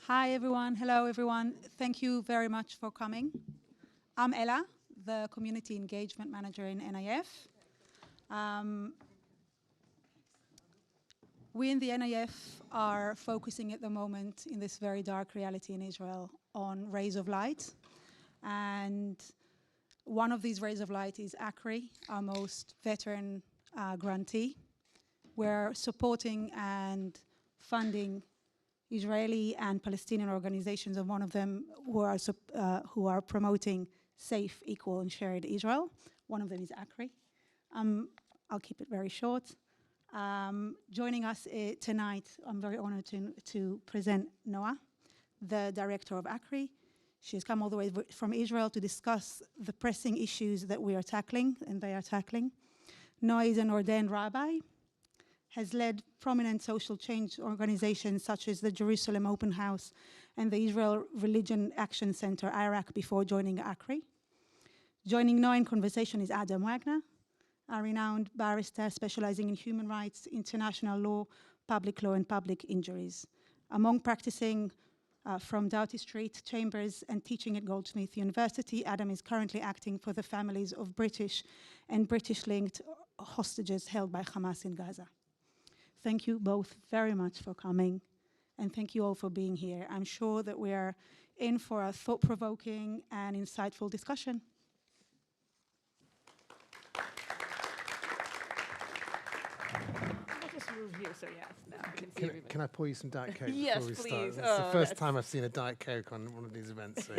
Hi, everyone. Hello, everyone. Thank you very much for coming. I'm Ella, the Community Engagement Manager in NIF. We in the NIF are focusing at the moment in this very dark reality in Israel on rays of light. And one of these rays of light is ACRI, our most veteran grantee. We're supporting and funding Israeli and Palestinian organizations, and one of them who are promoting safe, equal, and shared Israel. One of them is ACRI. I'll keep it very short. Joining us tonight, I'm very honored to present Noa, the director of ACRI. She's come all the way from Israel to discuss the pressing issues that we are tackling, and they are tackling. Noa is an ordained rabbi, has led prominent social change organizations such as the Jerusalem Open House and the Israel Religion Action Center, IRAC, before joining ACRI. Joining Noa in conversation is Adam Wagner, a renowned barrister specializing in human rights, international law, public law, and public injuries. Among practicing from Doughty Street Chambers and teaching at Goldsmith University, Adam is currently acting for the families of British and British-linked hostages held by Hamas in Gaza. Thank you both very much for coming, and thank you all for being here. I'm sure that we are in for a thought-provoking and insightful discussion. I'll just move here, so yes, now I can see everybody. Can I pour you some Diet Coke Yes, before we start? please. It's the first time I've seen a Diet Coke on one of these events. So.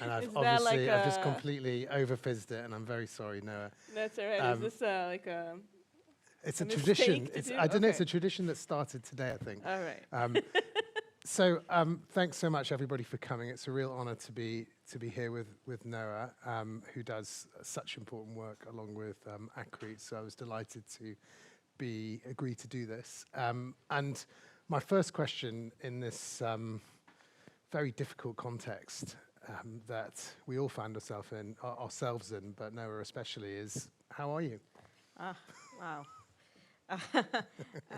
And I've I've just completely over-fizzed it, and I'm very sorry, Noa. That's all right. Is this like a... It's a tradition. I don't know. It's Okay. a tradition that started today, I think. All right. So thanks so much, everybody, for coming. It's a real honor to be here with Noa, who does such important work along with ACRI. So I was delighted to agree to do this. And my first question in this very difficult context that we all find ourselves in, but Noa especially, is how are you? Wow.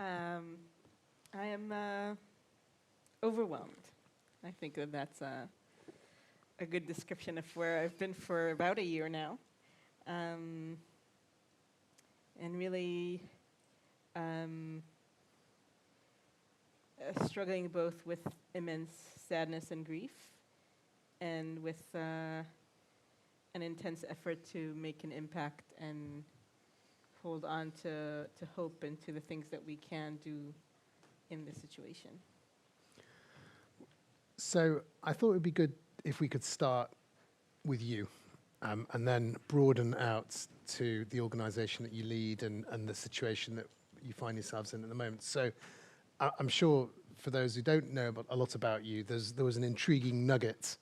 I am overwhelmed. I think that's a good description of where I've been for about a year now. And really struggling both with immense sadness and grief, and with an intense effort to make an impact and hold on to hope and to the things that we can do in this situation. So I thought it would be good if we could start with you and then broaden out to the organization that you lead and the situation that you find yourselves in at the moment. So I'm sure for those who don't know a lot about you, there was an intriguing nugget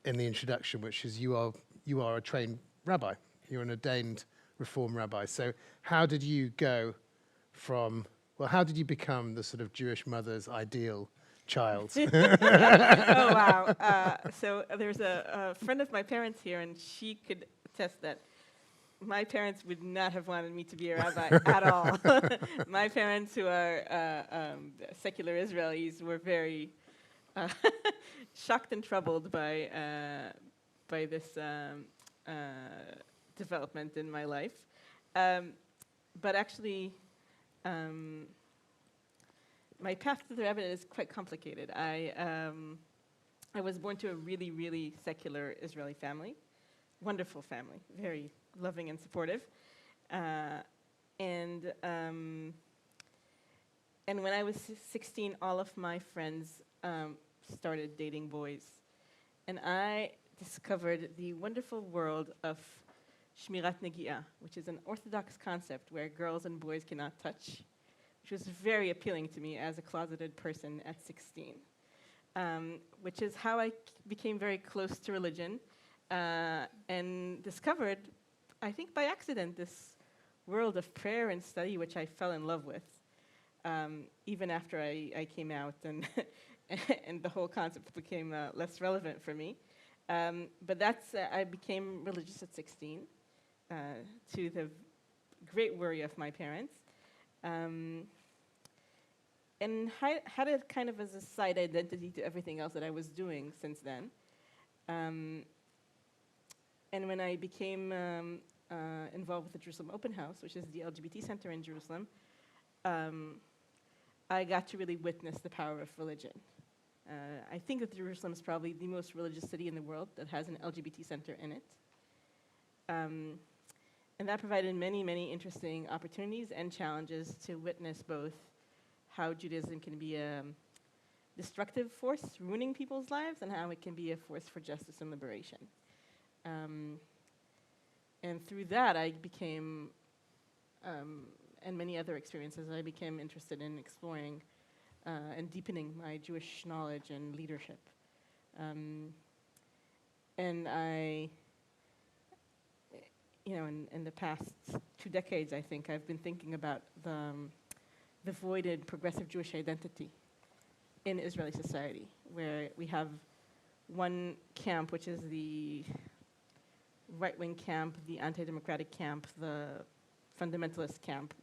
in the introduction, which is you are a trained rabbi. You're an ordained Reform rabbi. So how did you go how did you become the sort of Jewish mother's ideal child? Oh, wow. So there's a friend of my parents here, and she could attest that my parents would not have wanted me to be a rabbi at all. My parents, who are secular Israelis, were very shocked and troubled by this development in my life. But actually, my path to the rabbinate is quite complicated. I was born to a really, really secular Israeli family, wonderful family, very loving and supportive. And when I was 16, all of my friends started dating boys. And I discovered the wonderful world of Shmirat Negi'ah, which is an Orthodox concept where girls and boys cannot touch, which was very appealing to me as a closeted person at 16, which is how I became very close to religion and discovered, I think by accident, this world of prayer and study, which I fell in love with, even after I came out and, and the whole concept became less relevant for me. But I became religious at 16, to the great worry of my parents. had it kind of as a side identity to everything else that I was doing since then. And when I became involved with the Jerusalem Open House, which is the LGBT center in Jerusalem, I got to really witness the power of religion. I think that Jerusalem is probably the most religious city in the world that has an LGBT center in it. And that provided many, many interesting opportunities and challenges to witness both how Judaism can be a destructive force, ruining people's lives, and how it can be a force for justice and liberation. And through that, I became, and many other experiences, I became interested in exploring and deepening my Jewish knowledge and leadership. And I, in the past 2 decades, I think, I've been thinking about the voided progressive Jewish identity in Israeli society, where we have one camp, which is the right-wing camp, the anti-democratic camp, the fundamentalist camp,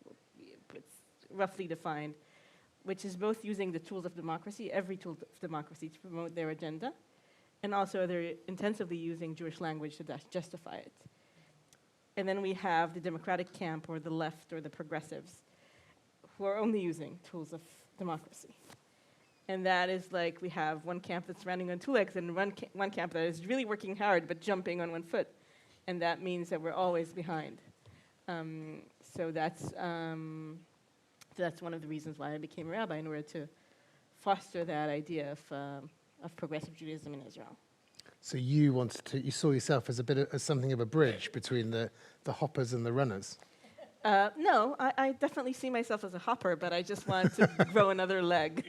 it's roughly defined, which is both using the tools of democracy, every tool of democracy, to promote their agenda, and also they're intensively using Jewish language to justify it. And then we have the democratic camp, or the left, or the progressives, who are only using tools of democracy. And that is like, we have one camp that's running on 2 legs, and one camp that is really working hard but jumping on 1 foot. And that means that we're always behind. So that's one of the reasons why I became a rabbi, in order to foster that idea of progressive Judaism in Israel. So you saw yourself as as something of a bridge between the hoppers and the runners. No, I definitely see myself as a hopper, but I just want to grow another leg.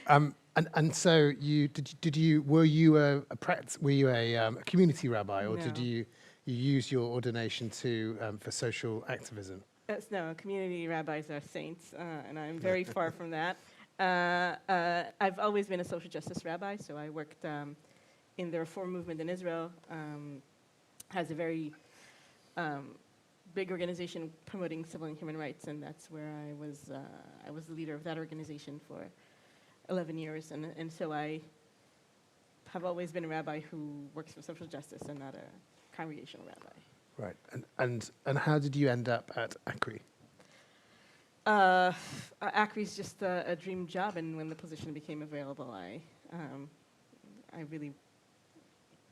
And so were you a community rabbi, or No. did you use your ordination for social activism? No, community rabbis are saints, and I'm very far from that. I've always been a social justice rabbi, so I worked in the Reform movement in Israel. Has a very big organization promoting civil and human rights, and that's where I was the leader of that organization for 11 years, and so I have always been a rabbi who works for social justice and not a congregational rabbi. Right, and how did you end up at ACRI? ACRI is just a dream job, and when the position became available, I really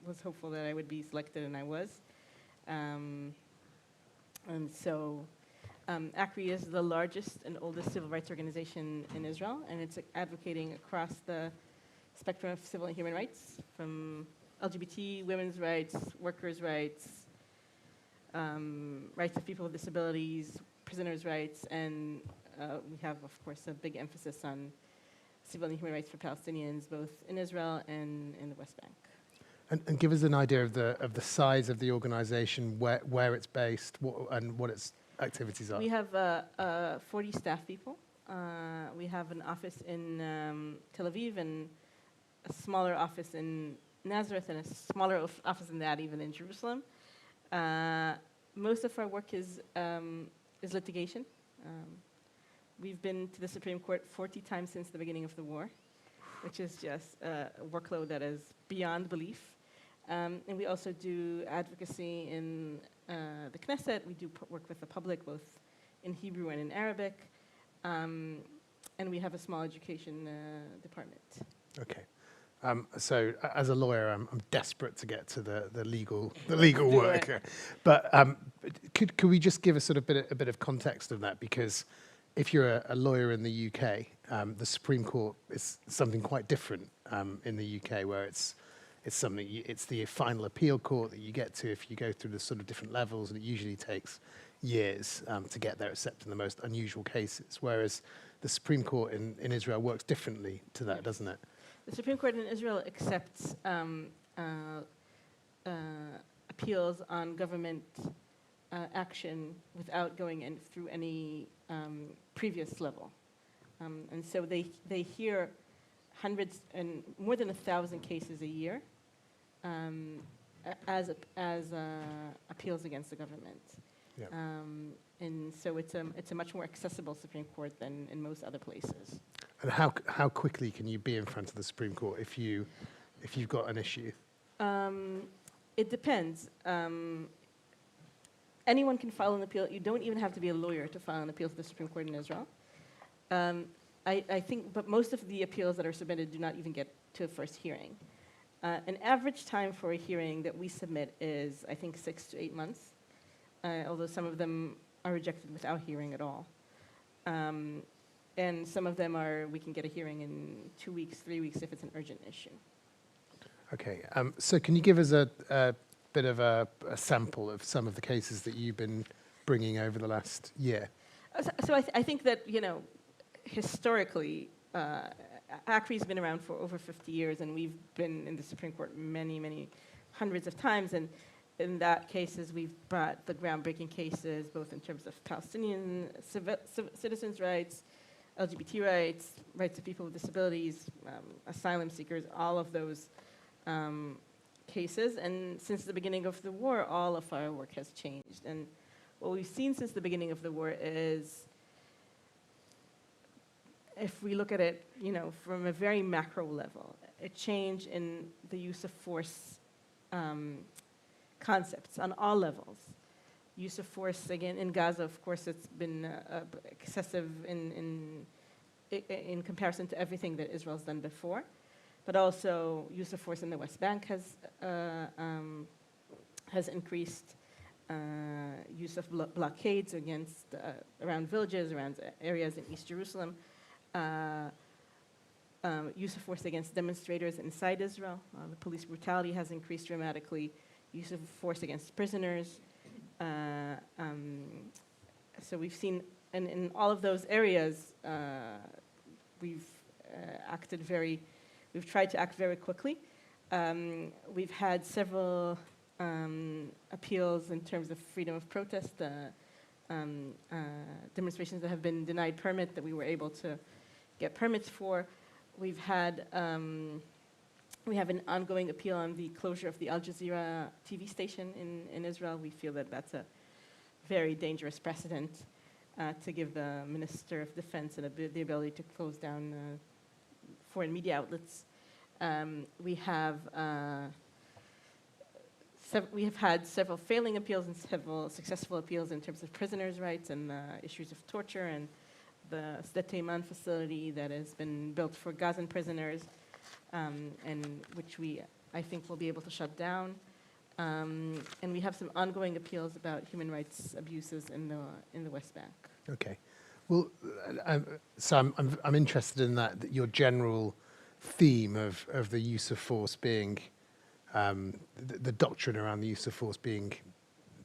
was hopeful that I would be selected, and I was. And so ACRI is the largest and oldest civil rights organization in Israel, and it's advocating across the spectrum of civil and human rights, from LGBT, women's rights, workers' rights, rights of people with disabilities, prisoners' rights, and we have, of course, a big emphasis on civil and human rights for Palestinians, both in Israel and in the West Bank. And give us an idea of the size of the organization, where it's based, and what its activities are. We have 40 staff people. We have an office in Tel Aviv, and a smaller office in Nazareth, and a smaller office than that even in Jerusalem. Most of our work is litigation. We've been to the Supreme Court 40 times since the beginning of the war, which is just a workload that is beyond belief. And we also do advocacy in the Knesset. We do work with the public, both in Hebrew and in Arabic. And we have a small education department. Okay. So as a lawyer, I'm desperate to get to the legal work. But could we just give a bit of context of that? Because if you're a lawyer in the UK, the Supreme Court is something quite different in the UK, where it's the final appeal court that you get to if you go through the sort of different levels, and it usually takes years to get there, except in the most unusual cases. Whereas the Supreme Court in Israel works differently to that, doesn't it? The Supreme Court in Israel accepts appeals on government action without going in through any previous level. And so they hear hundreds and more than 1,000 cases a year as appeals against the government. Yeah. And so it's a much more accessible Supreme Court than in most other places. And how quickly can you be in front of the Supreme Court if you've got an issue? It depends. Anyone can file an appeal. You don't even have to be a lawyer to file an appeal to the Supreme Court in Israel. I think, but most of the appeals that are submitted do not even get to a first hearing. An average time for a hearing that we submit is, I think, 6 to 8 months, although some of them are rejected without hearing at all. And some of them we can get a hearing in 2 weeks, 3 weeks if it's an urgent issue. Okay, so can you give us a bit of a sample of some of the cases that you've been bringing over the last year? So I think that, historically, ACRI's been around for over 50 years, and we've been in the Supreme Court many, many hundreds of times. And in that cases, we've brought the groundbreaking cases, both in terms of Palestinian citizens' rights, LGBT rights, rights of people with disabilities, asylum seekers, all of those cases. And since the beginning of the war, all of our work has changed. And what we've seen since the beginning of the war is, if we look at it, from a very macro level, a change in the use of force concepts on all levels. Use of force, again, in Gaza, of course, it's been excessive in comparison to everything that Israel's done before, but also use of force in the West Bank has increased. Use of blockades against around villages, around areas in East Jerusalem. Use of force against demonstrators inside Israel. The police brutality has increased dramatically. Use of force against prisoners. So we've seen, and in all of those areas, we've tried to act very quickly. We've had several appeals in terms of freedom of protest, demonstrations that have been denied permit that we were able to get permits for. We have an ongoing appeal on the closure of the Al Jazeera TV station in Israel. We feel that that's a very dangerous precedent to give the Minister of Defense the ability to close down foreign media outlets. We have had several failing appeals and several successful appeals in terms of prisoners' rights and issues of torture, and the Sde Teiman facility that has been built for Gazan prisoners, and which I think we'll be able to shut down. And we have some ongoing appeals about human rights abuses in the West Bank. Okay, well, so I'm interested in that your general theme of the use of force being the doctrine around the use of force being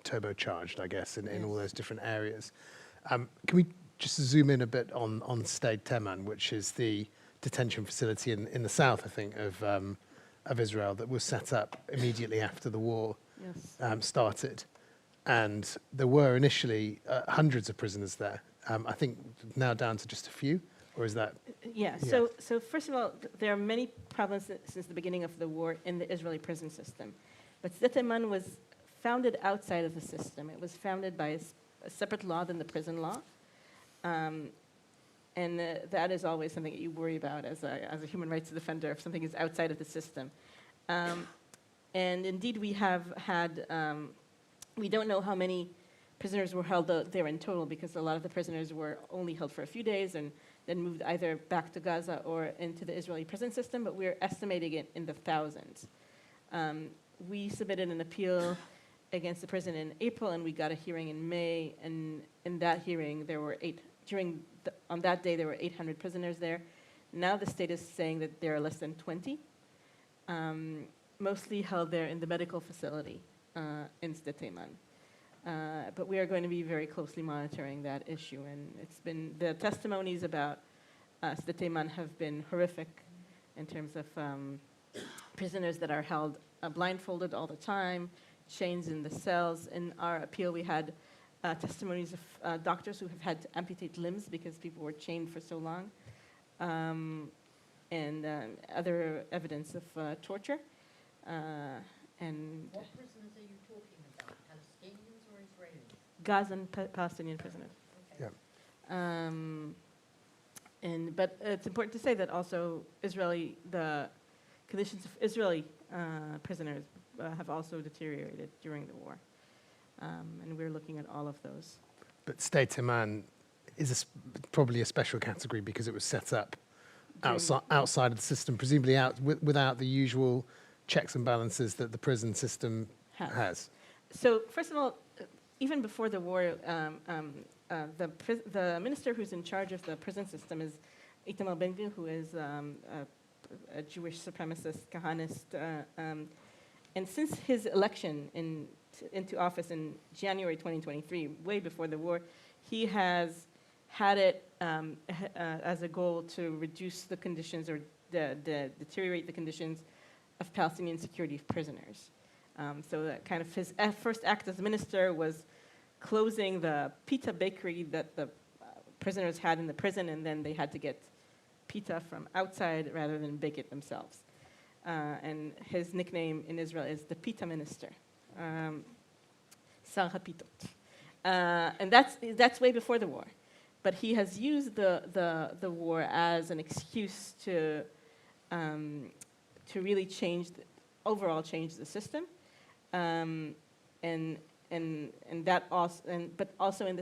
turbocharged, I guess, in all those different areas. Can we just zoom in a bit on Sde Teiman, which is the detention facility in the south, I think, of Israel that was set up immediately after the war started. And there were initially hundreds of prisoners there. I think now down to just a few, or is that? Yeah. So first of all, there are many problems since the beginning of the war in the Israeli prison system. But Sde Teiman was founded outside of the system. It was founded by a separate law than the prison law. And that is always something that you worry about as a human rights defender if something is outside of the system. And indeed, we have had, we don't know how many prisoners were held there in total, because a lot of the prisoners were only held for a few days and then moved either back to Gaza or into the Israeli prison system, but we're estimating it in the thousands. We submitted an appeal against the prison in April, and we got a hearing in May, and in that hearing, there were on that day, there were 800 prisoners there. Now the state is saying that there are less than 20, mostly held there in the medical facility in Sde Teiman. But we are going to be very closely monitoring that issue, and the testimonies about Sde Teiman have been horrific in terms of prisoners that are held blindfolded all the time, chains in the cells. In our appeal, we had testimonies of doctors who have had to amputate limbs because people were chained for so long, and other evidence of torture. What prisoners are you talking about, Palestinians or Israelis? Gazan Palestinian prisoners. Yeah. But it's important to say that also the conditions of Israeli prisoners have also deteriorated during the war. And we're looking at all of those. But State Iman is probably a special category because it was set up outside of the system, presumably without the usual checks and balances that the prison system has. So first of all, even before the war, the minister who's in charge of the prison system is Itamar Ben-Gvir, who is a Jewish supremacist, Kahanist. And since his election into office in January 2023, way before the war, he has had it as a goal to reduce the conditions or deteriorate the conditions of Palestinian security prisoners. So that kind of his first act as minister was closing the pita bakery that the prisoners had in the prison, and then they had to get pita from outside rather than bake it themselves. And his nickname in Israel is the pita minister, Sar HaPitot. And that's way before the war. But he has used the war as an excuse to really overall change the system, and that also, but also in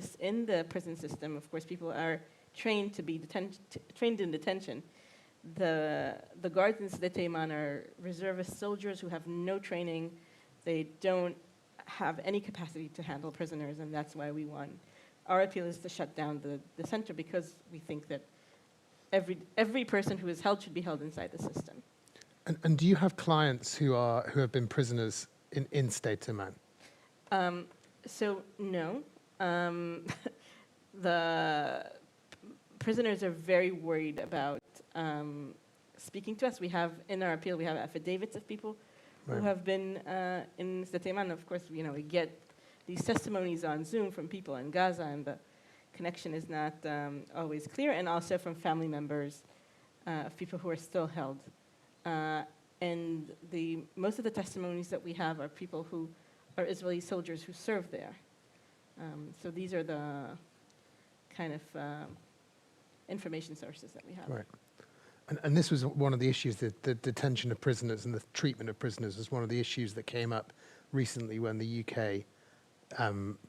the prison system, of course, people are trained to be trained in detention. The guards in Sde Iman are reservist soldiers who have no training. They don't have any capacity to handle prisoners, and that's why we won. Our appeal is to shut down the center because we think that every person who is held should be held inside the system. And do you have clients who have been prisoners in State Iman? So no. The prisoners are very worried about speaking to us. We have, in our appeal, we have affidavits of people who have been in Sde Iman. Of course, we get these testimonies on Zoom from people in Gaza, and the connection is not always clear, and also from family members of people who are still held. And most of the testimonies that we have are people who are Israeli soldiers who serve there. So these are the kind of information sources that we have. Right. And this was one of the issues, the detention of prisoners and the treatment of prisoners was one of the issues that came up recently when the UK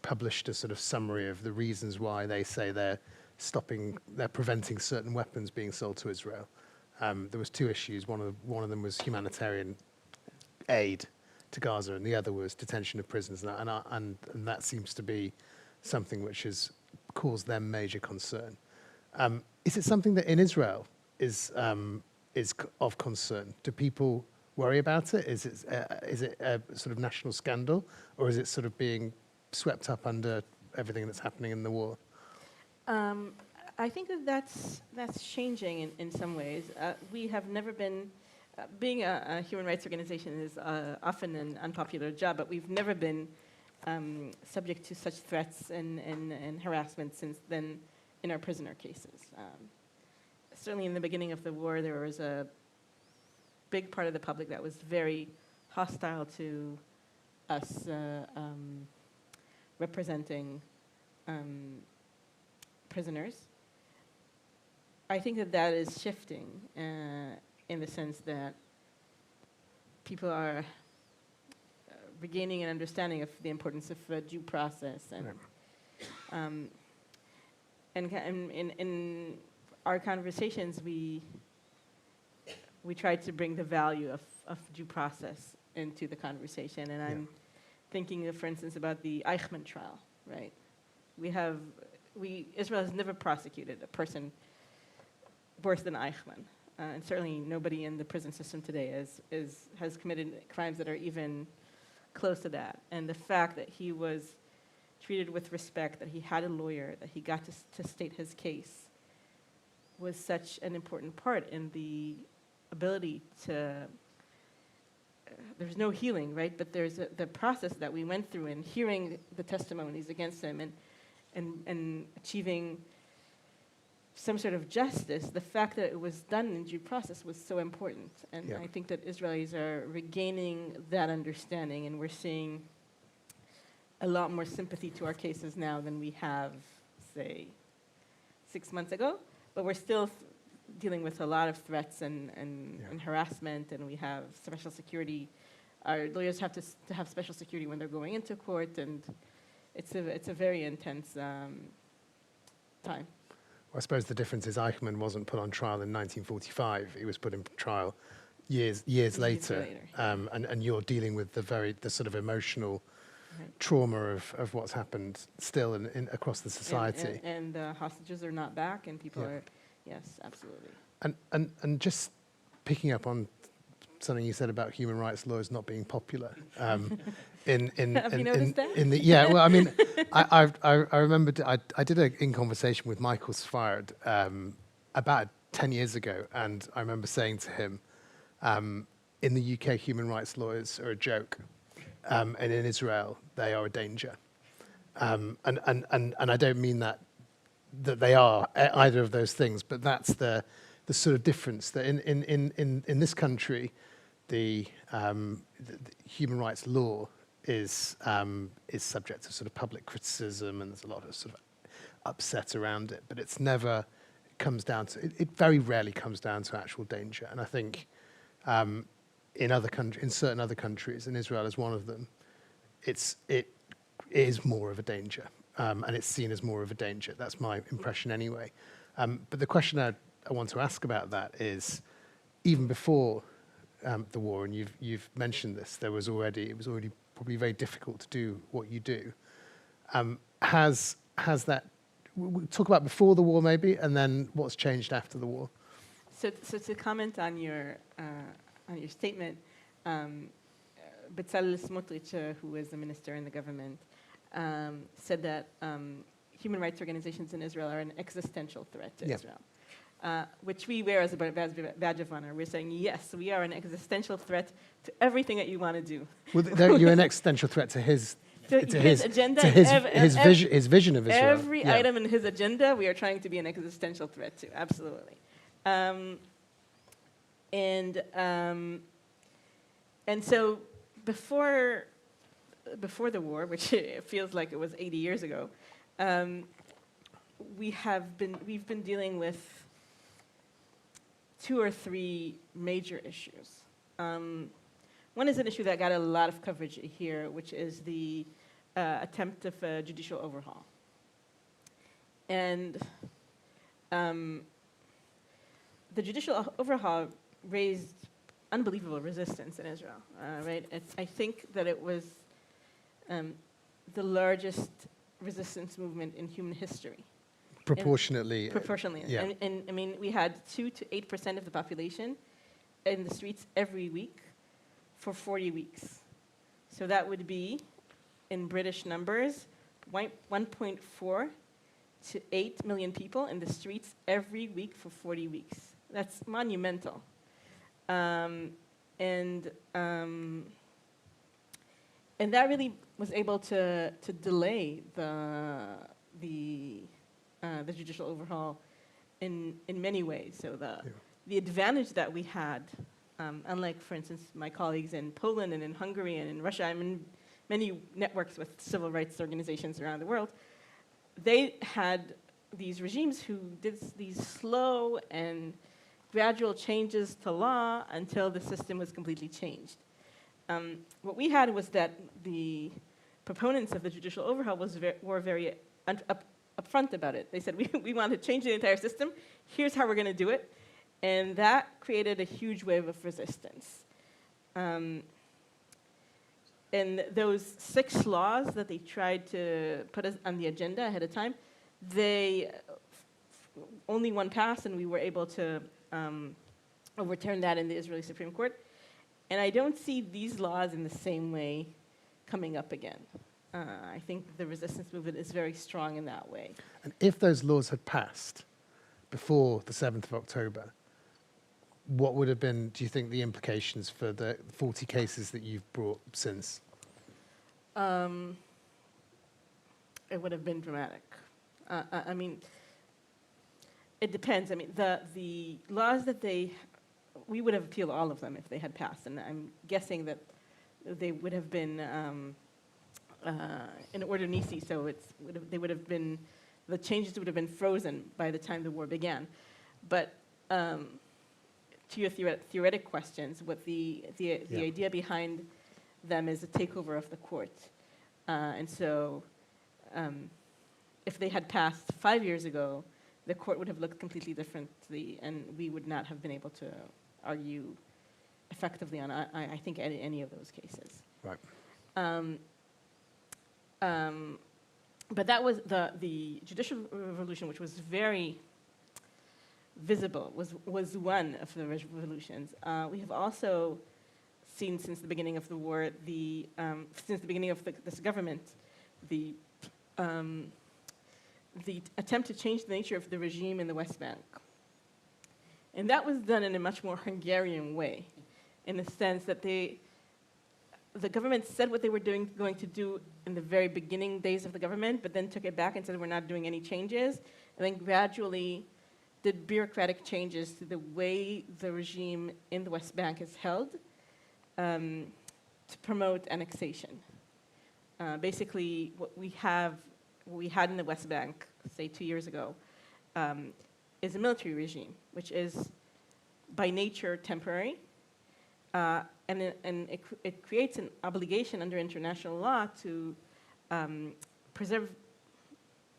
published a sort of summary of the reasons why they say they're preventing certain weapons being sold to Israel. There was two issues. One of them was humanitarian aid to Gaza, and the other was detention of prisoners. And that seems to be something which has caused them major concern. Is it something that in Israel is of concern? Do people worry about it? Is it a sort of national scandal, or is it sort of being swept up under everything that's happening in the war? I think that's changing in some ways. We have never been, being a human rights organization is often an unpopular job, but we've never been subject to such threats and harassment since then in our prisoner cases. Certainly in the beginning of the war, there was a big part of the public that was very hostile to us representing prisoners. I think that is shifting in the sense that people are regaining an understanding of the importance of due process, and in our conversations we try to bring the value of due process into the conversation, and I'm thinking, for instance, about the Eichmann trial, right? Israel has never prosecuted a person worse than Eichmann, and certainly nobody in the prison system today has committed crimes that are even close to that. And the fact that he was treated with respect, that he had a lawyer, that he got to state his case, was such an important part in the ability to. There's no healing, right? But there's the process that we went through in hearing the testimonies against him and achieving some sort of justice. The fact that it was done in due process was so important. And I think that Israelis are regaining that understanding, and we're seeing a lot more sympathy to our cases now than we have, say, 6 months ago. But we're still dealing with a lot of threats and harassment, and we have special security. Our lawyers have to have special security when they're going into court, and it's a very intense time. I suppose the difference is Eichmann wasn't put on trial in 1945. He was put in trial years later. And you're dealing with the sort of emotional trauma of what's happened still across the society. And the hostages are not back, and people are, yes, absolutely. And just picking up on something you said about human rights lawyers not being popular. Have you noticed that? Well, I mean, I remember I did an in conversation with Michael Sfard about 10 years ago, and I remember saying to him, in the UK, human rights lawyers are a joke, and in Israel, they are a danger. And I don't mean that they are either of those things, but that's the sort of difference that in this country, the human rights law is subject to sort of public criticism, and there's a lot of sort of upset around it. But it's never comes down to it very rarely comes down to actual danger. And I think in certain other countries, and Israel is one of them, it is more of a danger, and it's seen as more of a danger. That's my impression anyway. But the question I want to ask about that is, even before the war, and you've mentioned this, it was already probably very difficult to do what you do. Has that? We'll talk about before the war maybe, and then what's changed after the war. So to comment on your statement, Bezalel Smotrich, who is the minister in the government, said that human rights organizations in Israel are an existential threat to Israel. Which we wear as a badge of honor. We're saying, yes, we are an existential threat to everything that you want to do. Well, you're an existential threat to his agenda, to his vision of Israel. Every item in his agenda, we are trying to be an existential threat to. Absolutely. And so before the war, which it feels like it was 80 years ago, we've been dealing with 2 or 3 major issues. One is an issue that got a lot of coverage here, which is the attempt of a judicial overhaul. And the judicial overhaul raised unbelievable resistance in Israel, right? I think that it was the largest resistance movement in human history. Proportionately. Yeah. And I mean, we had 2 to 8% of the population in the streets every week for 40 weeks. So that would be, in British numbers, 1.4 to 8 million people in the streets every week for 40 weeks. That's monumental. And that really was able to delay the judicial overhaul in many ways. So the advantage that we had, unlike, for instance, my colleagues in Poland and in Hungary and in Russia, I'm in many networks with civil rights organizations around the world, they had these regimes who did these slow and gradual changes to law until the system was completely changed. What we had was that the proponents of the judicial overhaul were very upfront about it. They said, we want to change the entire system. Here's how we're going to do it. And that created a huge wave of resistance. And those 6 laws that they tried to put us on the agenda ahead of time, only one passed, and we were able to overturn that in the Israeli Supreme Court. And I don't see these laws in the same way coming up again. I think the resistance movement is very strong in that way. And if those laws had passed before the 7th of October, what would have been, do you think, the implications for the 40 cases that you've brought since? It would have been dramatic. I mean, it depends. I mean, the laws that we would have appealed all of them if they had passed, and I'm guessing that they would have been in order nisi, so the changes would have been frozen by the time the war began. But to your theoretic questions, what the idea behind them is a takeover of the court. And so if they had passed 5 years ago, the court would have looked completely differently, and we would not have been able to argue effectively on, I think, any of those cases. Right. But that was the judicial revolution, which was very visible, was one of the revolutions. We have also seen since the beginning of the war, since the beginning of this government, the attempt to change the nature of the regime in the West Bank. And that was done in a much more Hungarian way, in the sense that the government said what they were going to do in the very beginning days of the government, but then took it back and said we're not doing any changes, and then gradually did bureaucratic changes to the way the regime in the West Bank is held to promote annexation. Basically, what we had in the West Bank, say 2 years ago, is a military regime, which is by nature temporary, and it creates an obligation under international law to preserve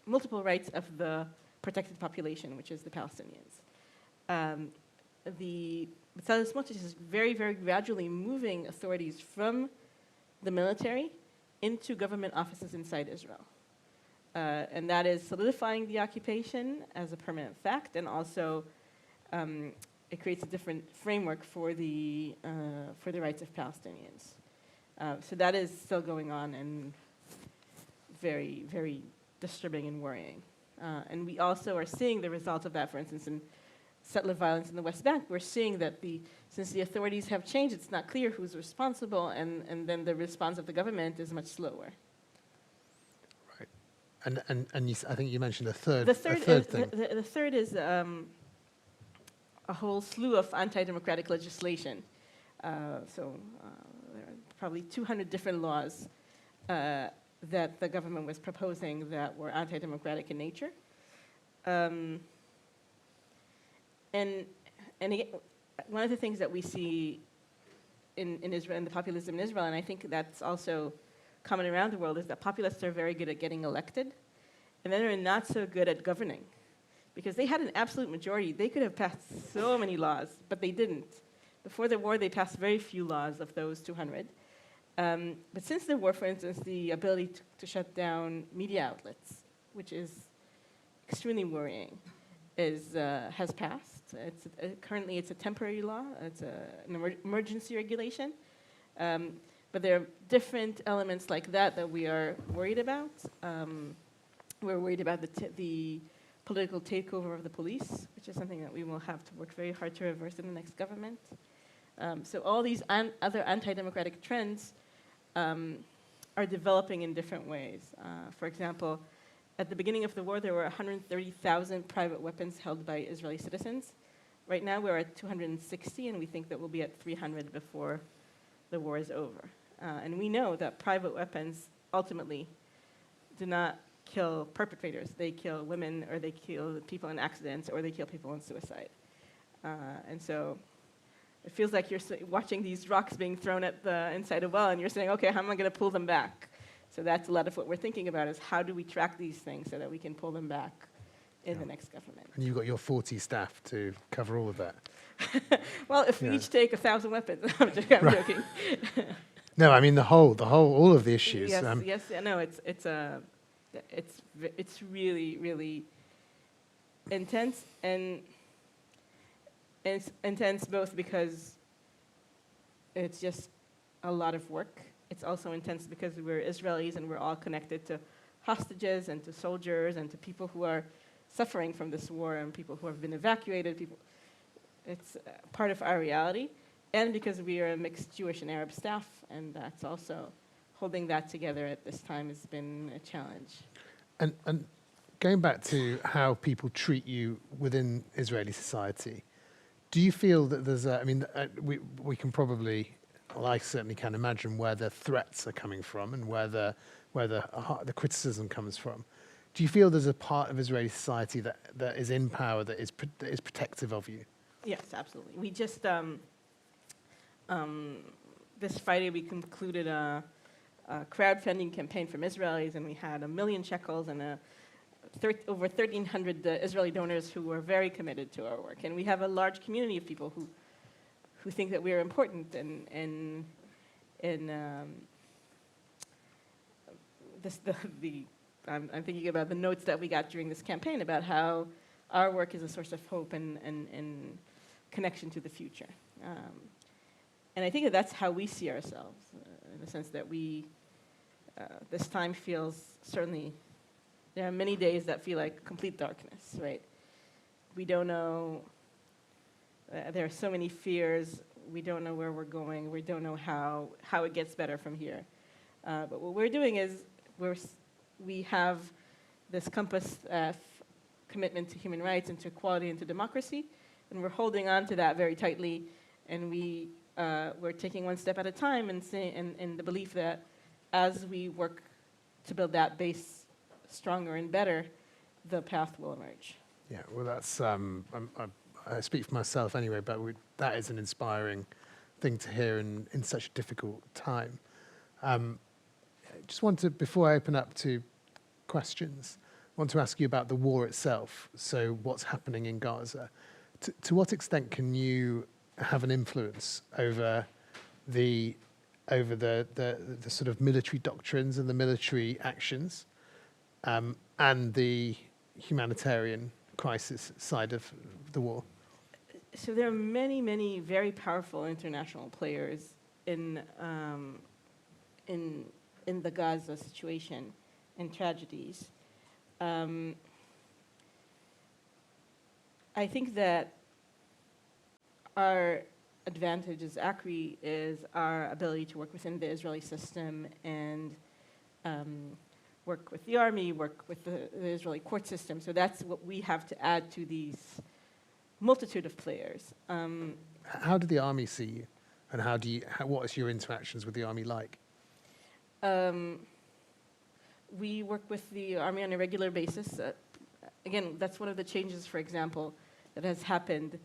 multiple rights of the protected population, which is the Palestinians. The Bezalel Smotrich is very, very gradually moving authorities from the military into government offices inside Israel. And that is solidifying the occupation as a permanent fact, and also it creates a different framework for the rights of Palestinians. So that is still going on and very, very disturbing and worrying. And we also are seeing the result of that, for instance, in settler violence in the West Bank. We're seeing that since the authorities have changed, it's not clear who's responsible, and then the response of the government is much slower. Right. And I think you mentioned a third thing. The third is a whole slew of anti-democratic legislation. There are probably 200 different laws that the government was proposing that were anti-democratic in nature. And again, one of the things that we see in Israel, in the populism in Israel, and I think that's also common around the world, is that populists are very good at getting elected, and then they're not so good at governing. Because they had an absolute majority. They could have passed so many laws, but they didn't. Before the war, they passed very few laws of those 200. But since the war, for instance, the ability to shut down media outlets, which is extremely worrying, has passed. Currently, it's a temporary law. It's an emergency regulation. But there are different elements like that we are worried about. We're worried about the political takeover of the police, which is something that we will have to work very hard to reverse in the next government. So all these other anti-democratic trends are developing in different ways. For example, at the beginning of the war, there were 130,000 private weapons held by Israeli citizens. Right now, we're at 260, and we think that we'll be at 300 before the war is over. And we know that private weapons ultimately do not kill perpetrators. They kill women, or they kill people in accidents, or they kill people in suicide. And so it feels like you're watching these rocks being thrown at the inside a well, and you're saying, okay, how am I going to pull them back? So that's a lot of what we're thinking about, is how do we track these things so that we can pull them back in the next government. And you've got your 40 staff to cover all of that. Well, if we each take 1,000 weapons, I'm joking. No, I mean all of the issues. Yes, no, it's really, really intense, and it's intense both because it's just a lot of work. It's also intense because we're Israelis and we're all connected to hostages and to soldiers and to people who are suffering from this war and people who have been evacuated. It's part of our reality, and because we are a mixed Jewish and Arab staff, and that's also holding that together at this time has been a challenge. And going back to how people treat you within Israeli society, do you feel that there's we can probably, well, I certainly can imagine where the threats are coming from and where the where the criticism comes from. Do you feel there's a part of Israeli society that is in power, that is protective of you? Yes, absolutely. We just, this Friday, we concluded a crowdfunding campaign from Israelis, and we had 1 million shekels and over 1,300 Israeli donors who were very committed to our work. And we have a large community of people who think that we are important, and I'm thinking about the notes that we got during this campaign about how our work is a source of hope and connection to the future. And I think that that's how we see ourselves, in the sense that this time feels, certainly, there are many days that feel like complete darkness, right? We don't know, there are so many fears, we don't know where we're going, we don't know how it gets better from here. But what we're doing is, we have this compass commitment to human rights and to equality and to democracy, and we're holding on to that very tightly, and we're taking one step at a time, and in the belief that as we work to build that base stronger and better, the path will emerge. Yeah, well, that's I speak for myself anyway, but that is an inspiring thing to hear in such a difficult time. Just want to, before I open up to questions, I want to ask you about the war itself. So what's happening in Gaza? To what extent can you have an influence over the sort of military doctrines and the military actions, and the humanitarian crisis side of the war? So there are many, many very powerful international players in the Gaza situation and tragedies. I think that our advantage as ACRI is our ability to work within the Israeli system and work with the army, work with the Israeli court system. So that's what we have to add to these multitude of players. How do the army see you, and what is your interactions with the army like? We work with the army on a regular basis. Again, that's one of the changes, for example, that has happened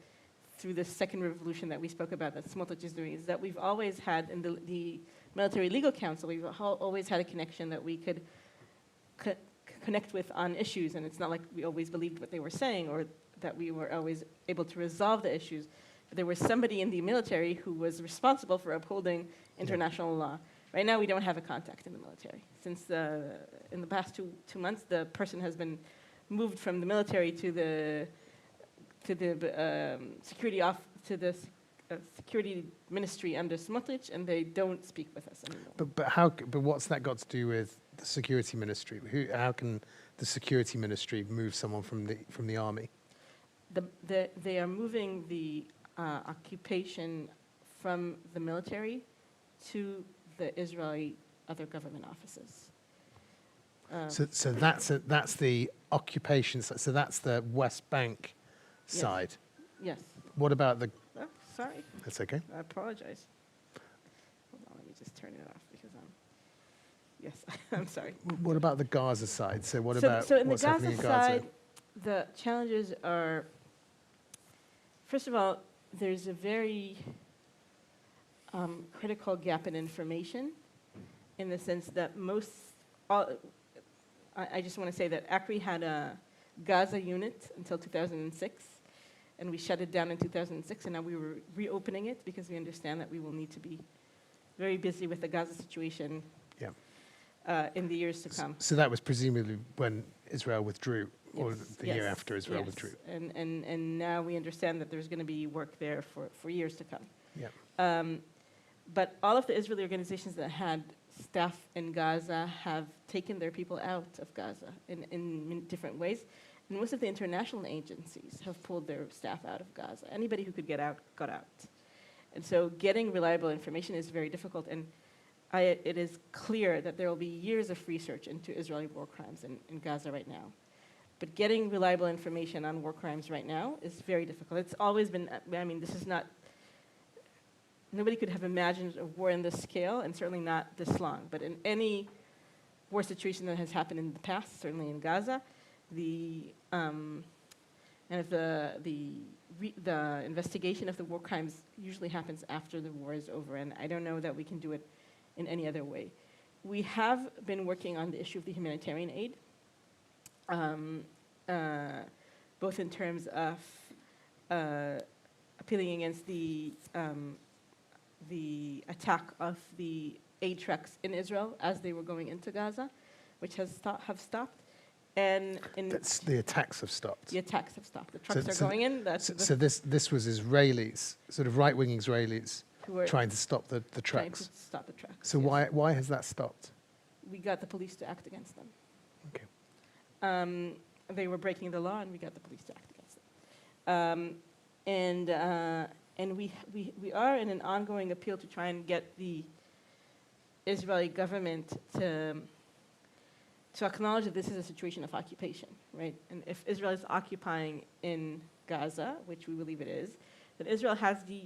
through the second revolution that we spoke about, that Smotrich is doing, is that we've always had, in the Military Legal Council, we've always had a connection that we could connect with on issues, and it's not like we always believed what they were saying or that we were always able to resolve the issues. But there was somebody in the military who was responsible for upholding international law. Right now, we don't have a contact in the military. Since in the past two months, the person has been moved from the military to the security ministry under Smotrich, and they don't speak with us anymore. But what's that got to do with the security ministry? How can the security ministry move someone from the army? They are moving the occupation from the military to the Israeli other government offices. So that's the occupation side. So that's the West Bank side. Yes. What about the? Oh, sorry. That's okay. I apologize. Hold on, let me just turn it off because yes, I'm sorry. What about the Gaza side? So So in the what's happening Gaza in Gaza? side, the challenges are, first of all, there's a very critical gap in information, in the sense that I just want to say that ACRI had a Gaza unit until 2006, and we shut it down in 2006, and now we were reopening it because we understand that we will need to be very busy with the Gaza situation in the years to come. So that was presumably when Israel withdrew, or the year after Israel withdrew. And now we understand that there's going to be work there for years to come. Yeah. But all of the Israeli organizations that had staff in Gaza have taken their people out of Gaza in different ways. And most of the international agencies have pulled their staff out of Gaza. Anybody who could get out, got out. And so getting reliable information is very difficult. And it is clear that there will be years of research into Israeli war crimes in Gaza right now. But getting reliable information on war crimes right now is very difficult. It's always been, this is not, nobody could have imagined a war in this scale, and certainly not this long. But in any war situation that has happened in the past, certainly in Gaza. The the investigation of the war crimes usually happens after the war is over, and I don't know that we can do it in any other way. We have been working on the issue of the humanitarian aid, both in terms of appealing against the attack of the aid trucks in Israel as they were going into Gaza, which have stopped. And That's the attacks have stopped. the attacks have stopped. The trucks are going in. So this was Israelis, sort of right-wing Israelis, who were trying to stop the trying to trucks. stop the trucks. So yes. why has that stopped? We got the police to act against them. Okay. They were breaking the law, and we got the police to act against them. And we are in an ongoing appeal to try and get the Israeli government to acknowledge that this is a situation of occupation, right? And if Israel is occupying in Gaza, which we believe it is, then Israel has the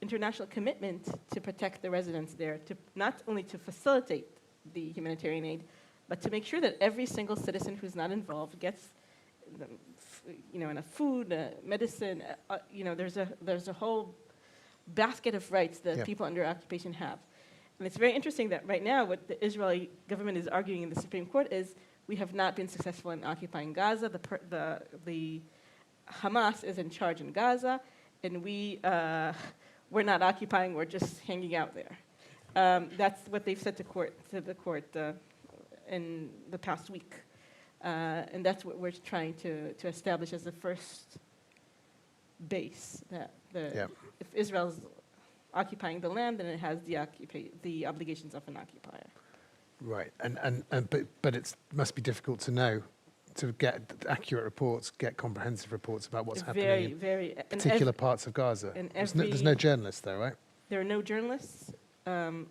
international commitment to protect the residents there, to not only to facilitate the humanitarian aid, but to make sure that every single citizen who's not involved gets, enough food, medicine. There's a whole basket of rights that people under occupation have. And it's very interesting that right now what the Israeli government is arguing in the Supreme Court is we have not been successful in occupying Gaza. The Hamas is in charge in Gaza, and we're not occupying. We're just hanging out there. That's what they've said to the court in the past week, and that's what we're trying to establish as the first base that if Israel's occupying the land, then it has the obligations of an occupier. Right, but it must be difficult to know, to get accurate reports, get comprehensive reports about what's happening in particular parts of Gaza. There's no journalists there, right? There are no journalists. There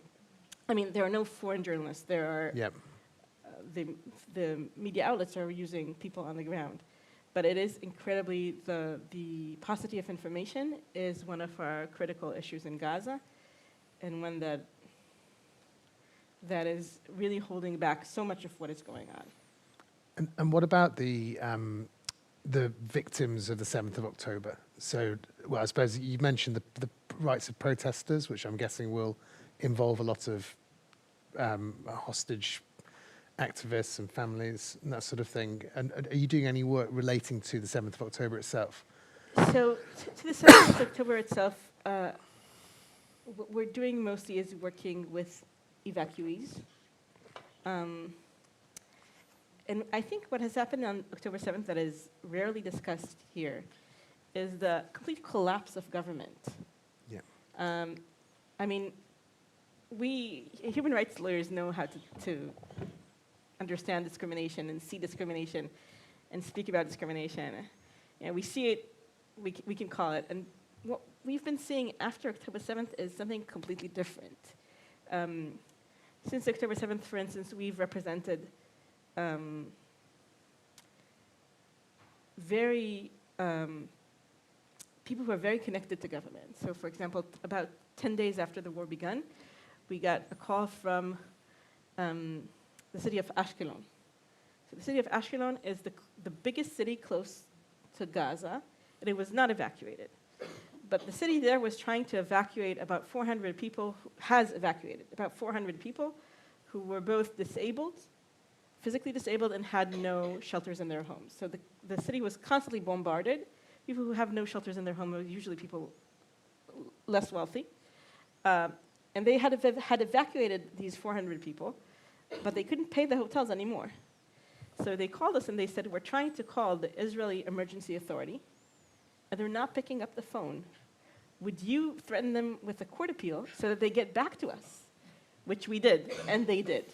are no foreign journalists. There are the media outlets are using people on the ground. But it is incredibly, the paucity of information is one of our critical issues in Gaza, and one that is really holding back so much of what is going on. And what about the victims of the 7th of October? So, I suppose you mentioned the rights of protesters, which I'm guessing will involve a lot of hostage activists and families and that sort of thing. And are you doing any work relating to the 7th of October itself? So to the 7th of October itself, what we're doing mostly is working with evacuees. And I think what has happened on October 7th that is rarely discussed here is the complete collapse of government. Yeah. We human rights lawyers know how to understand discrimination and see discrimination and speak about discrimination. We see it, we can call it. And what we've been seeing after October 7th is something completely different. Since October 7th, for instance, we've represented people who are very connected to government. So for example, about 10 days after the war began, we got a call from the city of Ashkelon. So the city of Ashkelon is the biggest city close to Gaza, and it was not evacuated. But the city there was trying to evacuate about 400 people, has evacuated about 400 people who were both disabled, physically disabled, and had no shelters in their homes. So the city was constantly bombarded. People who have no shelters in their home are usually people less wealthy. And they had evacuated these 400 people, but they couldn't pay the hotels anymore. So they called us and they said, we're trying to call the Israeli Emergency Authority, and they're not picking up the phone. Would you threaten them with a court appeal so that they get back to us? Which we did, and they did.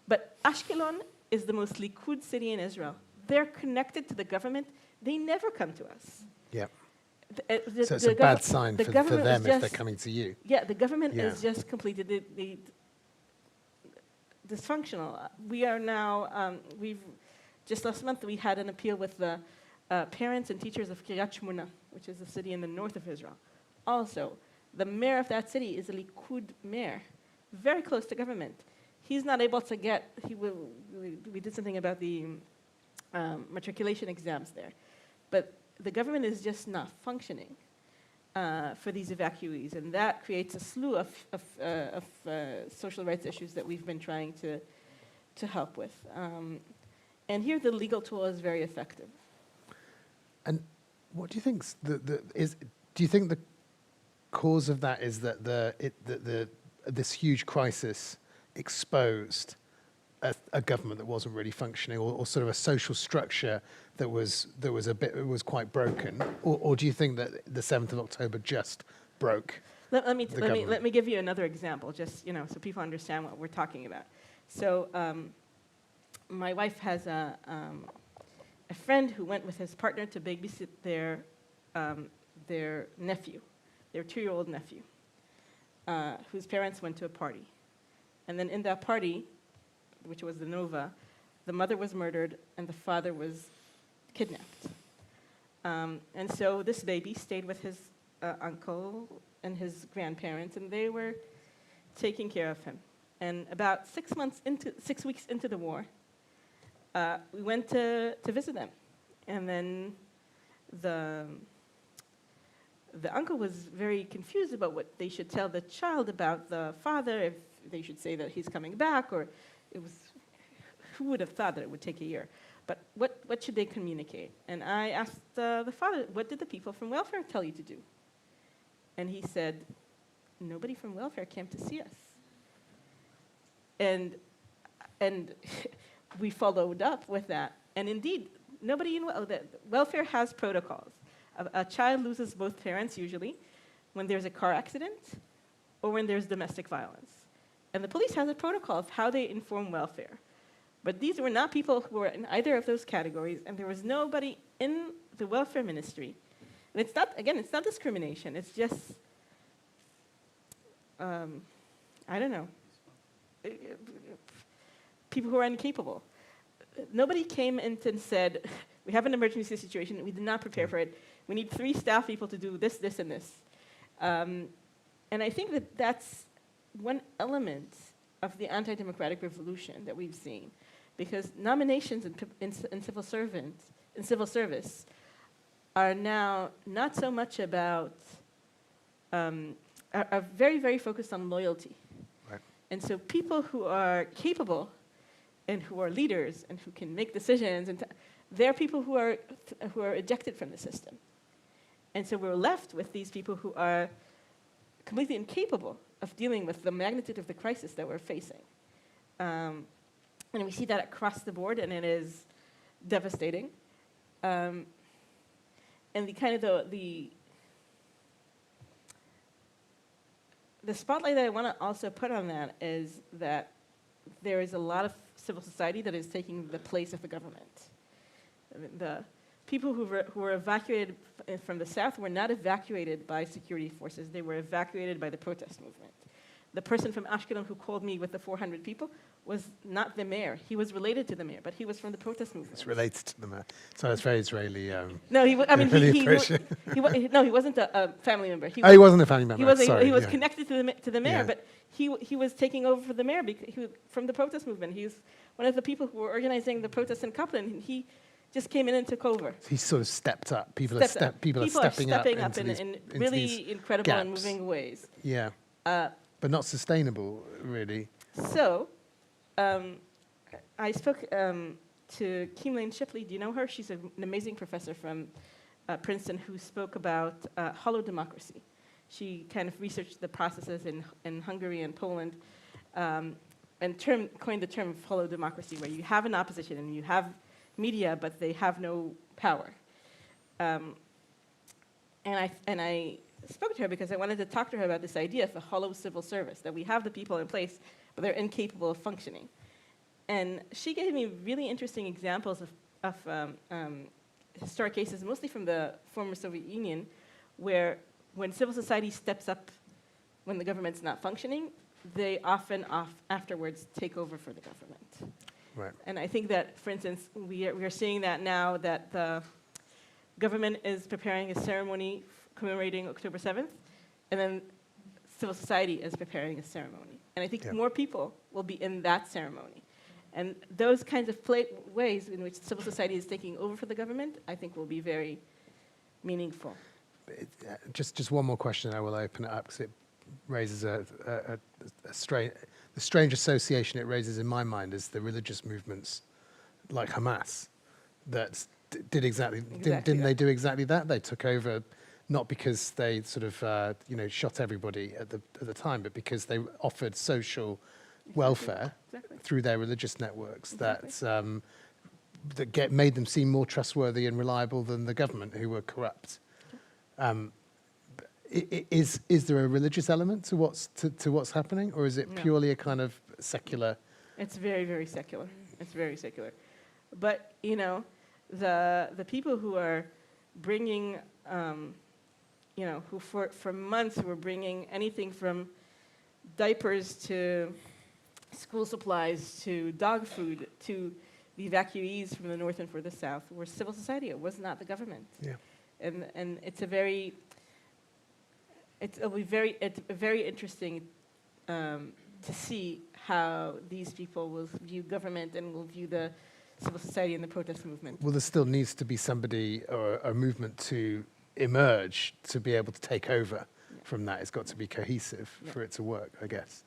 But Ashkelon is the most Likud city in Israel. They're connected to the government. They never come to us. Yeah. So it's a bad sign for them if they're coming to you. Yeah, the government is just completely dysfunctional. We are now, just last month we had an appeal with the parents and teachers of Kiryat Shmona, which is a city in the north of Israel. Also, the mayor of that city is a Likud mayor, very close to government. he's not able to get, we did something about the matriculation exams there, but the government is just not functioning for these evacuees, and that creates a slew of social rights issues that we've been trying to help with. And here the legal tool is very effective. And what do you think do you think the cause of that is that this huge crisis exposed a government that wasn't really functioning, or sort of a social structure that was quite broken, or do you think that the 7th of October just broke? Let me give you another example, just so people understand what we're talking about. So my wife has a friend who went with his partner to babysit their nephew, their 2-year-old nephew, whose parents went to a party. And then in that party, which was the Nova, the mother was murdered and the father was kidnapped. And so this baby stayed with his uncle and his grandparents, and they were taking care of him. And about 6 weeks into the war, we went to visit them. And then the uncle was very confused about what they should tell the child about the father, if they should say that he's coming back, or who would have thought that it would take a year? But what should they communicate? And I asked the father, what did the people from welfare tell you to do? And he said, nobody from welfare came to see us. And we followed up with that. And indeed, nobody in welfare has protocols. A child loses both parents usually when there's a car accident or when there's domestic violence. And the police has a protocol of how they inform welfare. But these were not people who were in either of those categories, and there was nobody in the welfare ministry. And it's not discrimination. It's just, I don't know, people who are incapable. Nobody came in and said, we have an emergency situation, we did not prepare for it. We need 3 staff people to do this, this, and this. And I think that that's one element of the anti-democratic revolution that we've seen, because nominations in civil service are now not so much about, are very, very focused on loyalty. Right. And so people who are capable and who are leaders and who can make decisions, and they're people who are ejected from the system. And so we're left with these people who are completely incapable of dealing with the magnitude of the crisis that we're facing. And we see that across the board, and it is devastating. And the spotlight that I want to also put on that is that there is a lot of civil society that is taking the place of the government. The people who were evacuated from the south were not evacuated by security forces. They were evacuated by the protest movement. The person from Ashkelon who called me with the 400 people was not the mayor. He was related to the mayor, but he was from the protest movement. It's related to the mayor. So it's very Israeli. No, he wasn't a family member. He wasn't a family member. He was connected to the mayor, but he was taking over for the mayor from the protest movement. He was one of the people who were organizing the protests in Kaplan, and he just came in and took over. He sort of stepped up. People are stepping up in really incredible gaps. and moving ways. Yeah, but not sustainable, really. So, I spoke to Kim Shipley. Do you know her? She's an amazing professor from Princeton who spoke about hollow democracy. She kind of researched the processes in Hungary and Poland, and coined the term of hollow democracy, where you have an opposition and you have media, but they have no power. And I spoke to her because I wanted to talk to her about this idea of a hollow civil service, that we have the people in place, but they're incapable of functioning. And she gave me really interesting examples of historic cases, mostly from the former Soviet Union, where when civil society steps up when the government's not functioning, they often afterwards take over for the government. Right. And I think that, for instance, we are seeing that now, that the government is preparing a ceremony commemorating October 7th, and then civil society is preparing a ceremony. And I think Yeah. more people will be in that ceremony. And those kinds of ways in which civil society is taking over for the government, I think will be very meaningful. Just one more question, and I will open it up because it raises the strange association it raises in my mind is the religious movements like Hamas that did didn't they do exactly that? They took over not because they sort of shot everybody at the time, but because they offered social welfare through their religious networks that made them seem more trustworthy and reliable than the government, who were corrupt. Is there a religious element to what's happening, or is it purely a kind of secular? It's very, very secular. It's very secular. But the people who are bringing, who for months were bringing anything from diapers to school supplies to dog food to the evacuees from the north and for the south were civil society. It was not the government. Yeah. And it'll be very interesting to see how these people will view government and will view the civil society and the protest movement. Well, there still needs to be somebody or a movement to emerge to be able to take over from that. It's got to be cohesive for it to work, I guess.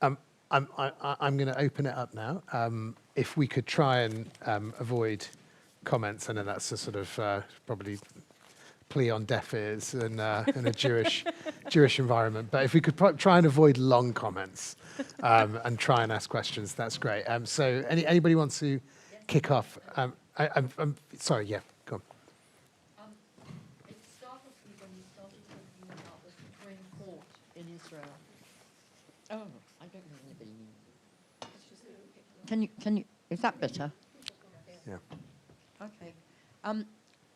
Yeah. I'm going to open it up now. If we could try and avoid comments, I know that's a sort of probably plea on deaf ears in a Jewish environment, but if we could try and avoid long comments and try and ask questions, that's great. So anybody wants to kick off? I'm sorry, yeah, go on. It started when you started talking about the Supreme Court in Israel. Oh, I don't know anybody. Can you, is that better? Yeah. Okay.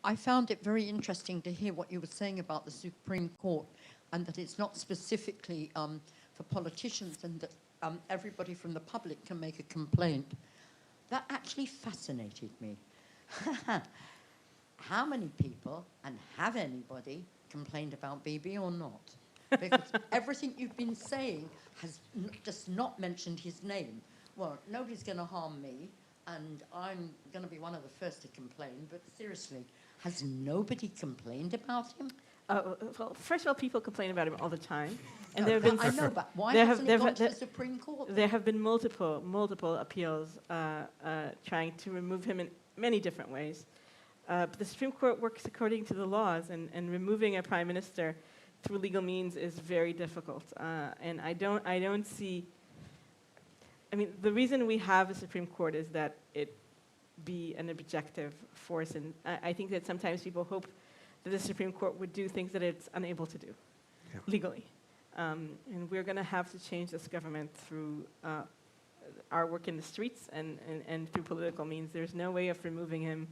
I found it very interesting to hear what you were saying about the Supreme Court and that it's not specifically for politicians and that everybody from the public can make a complaint. That actually fascinated me. How many people, and have anybody, complained about Bibi or not? Because everything you've been saying has just not mentioned his name. Well, nobody's going to harm me, and I'm going to be one of the first to complain, but seriously, has nobody complained about him? Well, first of all, people complain about him all the time. And No, there have been I know, but why hasn't it gone to the Supreme Court? There have been multiple appeals trying to remove him in many different ways. But the Supreme Court works according to the laws, and removing a prime minister through legal means is very difficult. And I don't see. I mean, the reason we have a Supreme Court is that it be an objective force, and I think that sometimes people hope that the Supreme Court would do things that it's unable to do legally. And we're going to have to change this government through our work in the streets and through political means. There's no way of removing him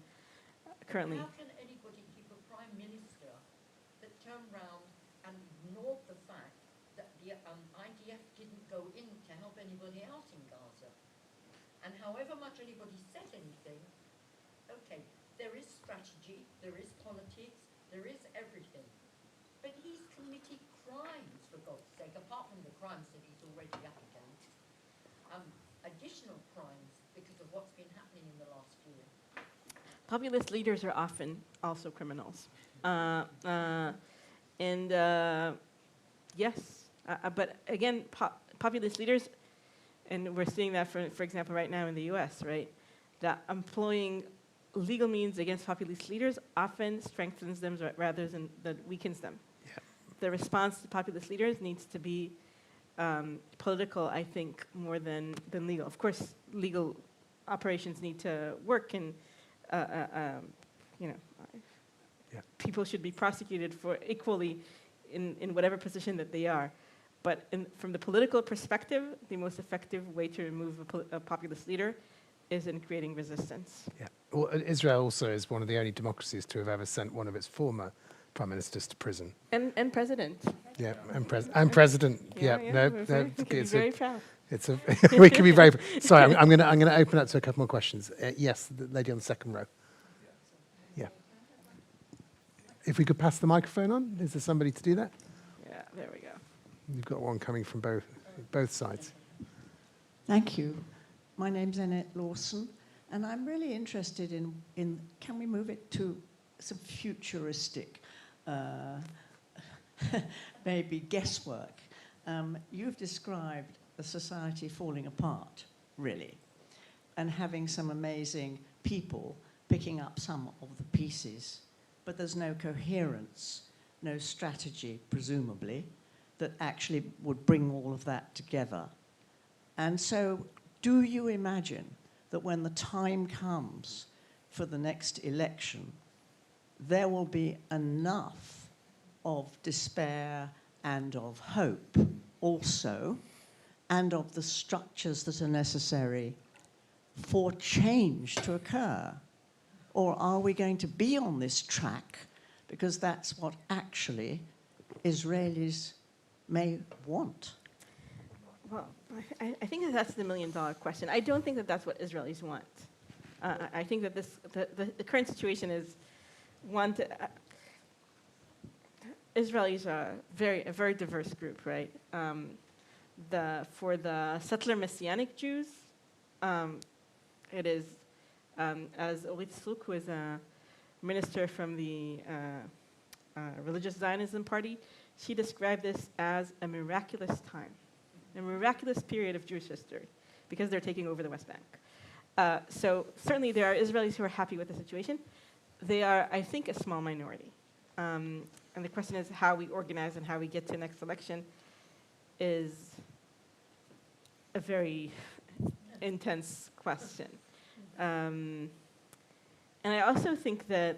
currently. How can anybody keep a prime minister that turned around and ignored the fact that the IDF didn't go in to help anybody else in Gaza? And however much anybody said anything, okay, there is strategy, there is politics, there is everything. But he's committed crimes, for God's sake, apart from the crimes that he's already up against. Additional crimes because of what's been happening in the last year. Populist leaders are often also criminals. Yes, but again, populist leaders, and we're seeing that, for example, right now in the US, right? That employing legal means against populist leaders often strengthens them rather than that weakens them. Yeah. The response to populist leaders needs to be political, I think, more than legal. Of course, legal operations need to work, and people should be prosecuted for equally in whatever position that they are. But from the political perspective, the most effective way to remove a populist leader is in creating resistance. Yeah. Well, Israel also is one of the only democracies to have ever sent one of its former prime ministers to prison. And president. Yeah, and president. Yeah, very proud. It's a we can be very. Sorry, I'm going to open up to a couple more questions. Yes, the lady on the second row. Yeah. If we could pass the microphone on, is there somebody to do that? Yeah, there we go. You've got one coming from both sides. Thank you. My name's Annette Lawson, and I'm really interested in can we move it to some futuristic, maybe guesswork. You've described a society falling apart, really, and having some amazing people picking up some of the pieces, but there's no coherence, no strategy, presumably, that actually would bring all of that together. And so, do you imagine that when the time comes for the next election, there will be enough of despair and of hope also, and of the structures that are necessary for change to occur? Or are we going to be on this track because that's what actually Israelis may want? Well, I think that that's the million-dollar question. I don't think that that's what Israelis want. I think that the current situation is one to... Israelis are a very diverse group, right? For the settler Messianic Jews, it is, as Orit Struk, who is a minister from the Religious Zionism Party, she described this as a miraculous time, a miraculous period of Jewish history, because they're taking over the West Bank. So certainly there are Israelis who are happy with the situation. They are, I think, a small minority. And the question is how we organize and how we get to the next election is a very intense question. And I also think that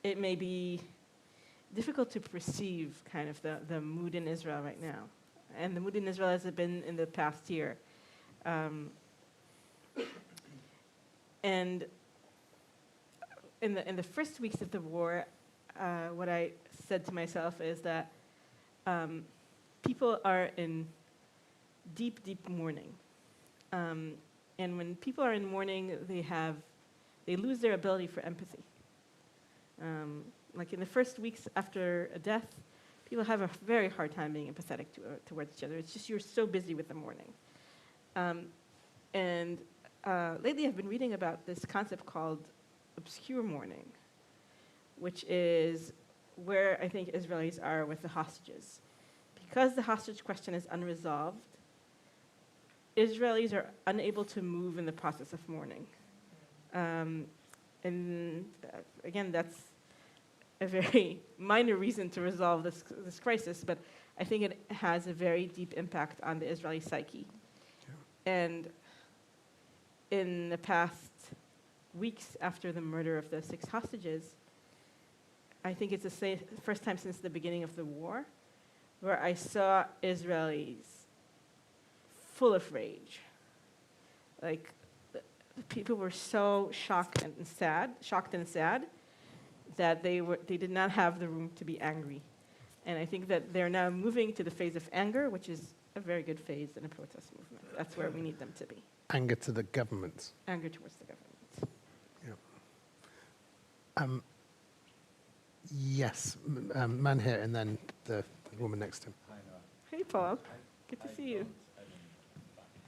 it may be difficult to perceive kind of the mood in Israel right now. And the mood in Israel has been in the past year. And in the first weeks of the war, what I said to myself is that people are in deep, deep mourning. And when people are in mourning, they lose their ability for empathy. Like in the first weeks after a death, people have a very hard time being empathetic towards each other. It's just you're so busy with the mourning. And lately I've been reading about this concept called obscure mourning, which is where I think Israelis are with the hostages. Because the hostage question is unresolved, Israelis are unable to move in the process of mourning. And again, that's a very minor reason to resolve this crisis, but I think it has a very deep impact on the Israeli psyche. Yeah. And in the past weeks after the murder of the 6 hostages, I think it's the first time since the beginning of the war where I saw Israelis full of rage. Like, the people were so shocked and sad that they did not have the room to be angry. And I think that they're now moving to the phase of anger, which is a very good phase in a protest movement. That's where we need them to be. Anger to the government. Anger towards the government. Yeah. Yes, man here, and then the woman next to him. Hi, Noa. Hey, Paul. Good to see you.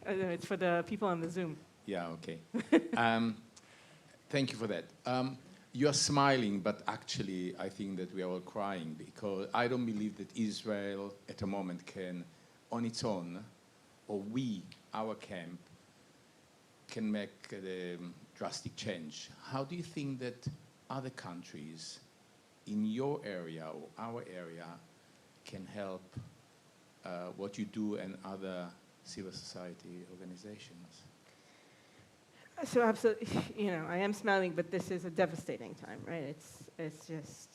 It's for the people on the Zoom. Yeah, okay. Thank you for that. You're smiling, but actually I think that we are all crying because I don't believe that Israel at the moment can, on its own, or our camp, can make the drastic change. How do you think that other countries in your area or our area can help what you do and other civil society organizations? So absolutely, I am smiling, but this is a devastating time, right? It's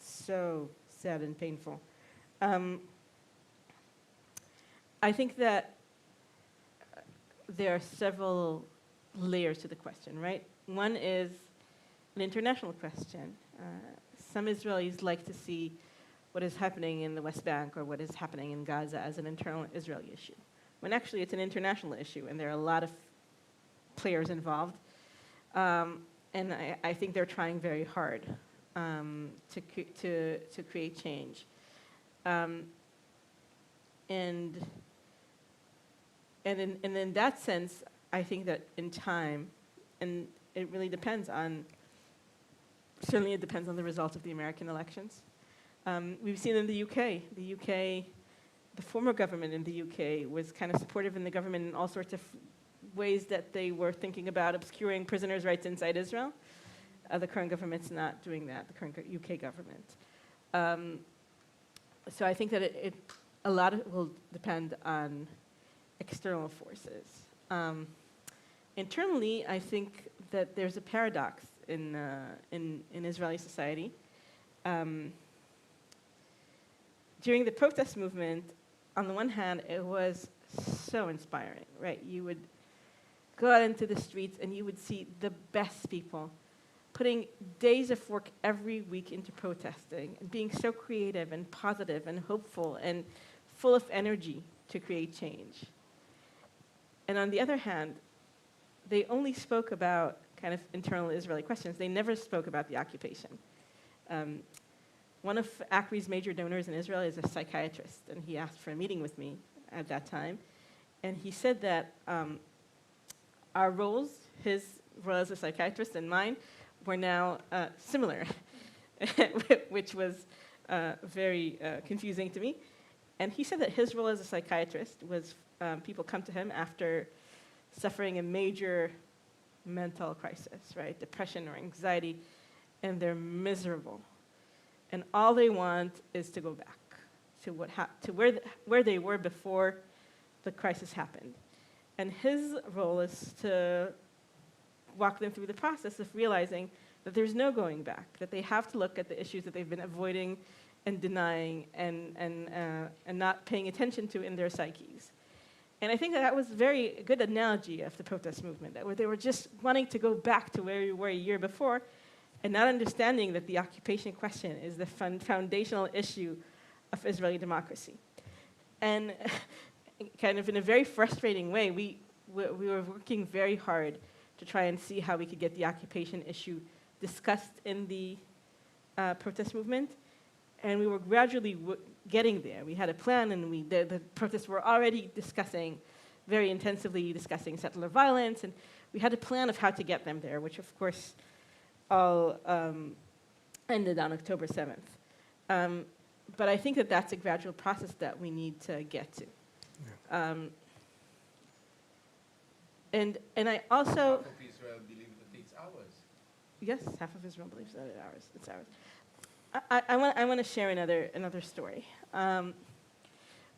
so sad and painful. I think that there are several layers to the question, right? One is an international question. Some Israelis like to see what is happening in the West Bank or what is happening in Gaza as an internal Israeli issue, when actually it's an international issue, and there are a lot of players involved. And I think they're trying very hard. to create change. And in that sense, I think that in time, and it really depends on, certainly it depends on the result of the American elections. We've seen in the UK, the former government in the UK was kind of supportive in the government in all sorts of ways that they were thinking about obscuring prisoners' rights inside Israel. The current government's not doing that, the current UK government. So I think that a lot of it will depend on external forces. Internally, I think that there's a paradox in Israeli society. During the protest movement, on the one hand, it was so inspiring, right? You would go out into the streets and you would see the best people putting days of work every week into protesting and being so creative and positive and hopeful and full of energy to create change. And on the other hand, they only spoke about kind of internal Israeli questions. They never spoke about the occupation. One of ACRI's major donors in Israel is a psychiatrist, and he asked for a meeting with me at that time. And he said that our roles, his role as a psychiatrist and mine, were now similar, which was very confusing to me. And he said that his role as a psychiatrist was people come to him after suffering a major mental crisis, right? Depression or anxiety, and they're miserable. And all they want is to go back to where they were before the crisis happened. And his role is to walk them through the process of realizing that there's no going back, that they have to look at the issues that they've been avoiding and denying and not paying attention to in their psyches. And I think that was a very good analogy of the protest movement, that they were just wanting to go back to where we were a year before and not understanding that the occupation question is the foundational issue of Israeli democracy. And kind of in a very frustrating way, we were working very hard to try and see how we could get the occupation issue discussed in the protest movement. And we were gradually getting there. We had a plan, and the protests were already very intensively discussing settler violence, and we had a plan of how to get them there, which of course all ended on October 7th. But I think that that's a gradual process that we need to get to. Yeah. And I also... Half of Israel believes that it's ours. Yes, half of Israel believes that it's ours. I want to share another story. I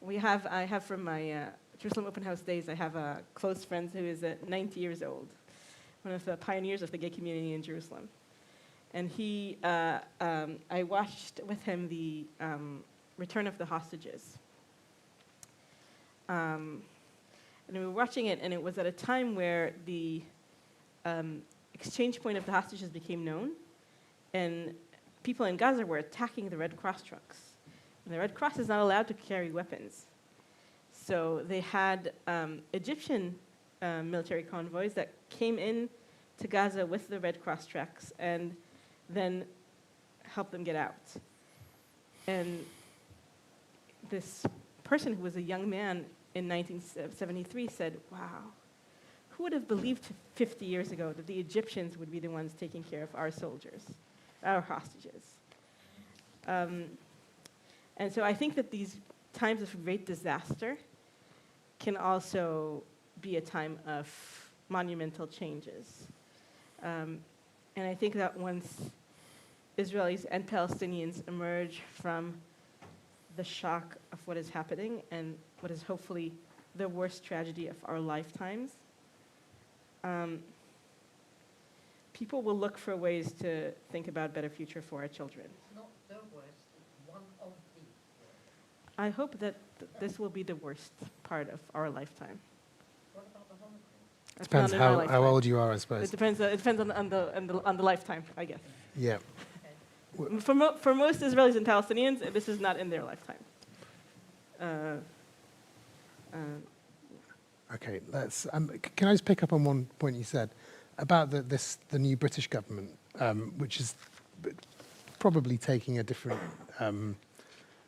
have from my Jerusalem Open House days, I have a close friend who is 90 years old, one of the pioneers of the gay community in Jerusalem. And I watched with him the return of the hostages. And we were watching it, and it was at a time where the exchange point of the hostages became known, and people in Gaza were attacking the Red Cross trucks. And the Red Cross is not allowed to carry weapons. So they had Egyptian military convoys that came in to Gaza with the Red Cross trucks and then helped them get out. And this person who was a young man in 1973 said, wow, who would have believed 50 years ago that the Egyptians would be the ones taking care of our soldiers, our hostages? And so I think that these times of great disaster can also be a time of monumental changes. And I think that once Israelis and Palestinians emerge from the shock of what is happening and what is hopefully the worst tragedy of our lifetimes, people will look for ways to think about a better future for our children. It's not the worst, it's one of the worst. I hope that this will be the worst part of our lifetime. What about the Holocaust? That's Depends not in our how lifetime. old you are, I suppose. It depends on the lifetime, I guess. Yeah. For most Israelis and Palestinians, this is not in their lifetime. Okay, let's. Can I just pick up on one point you said about the new British government, which is probably taking a different.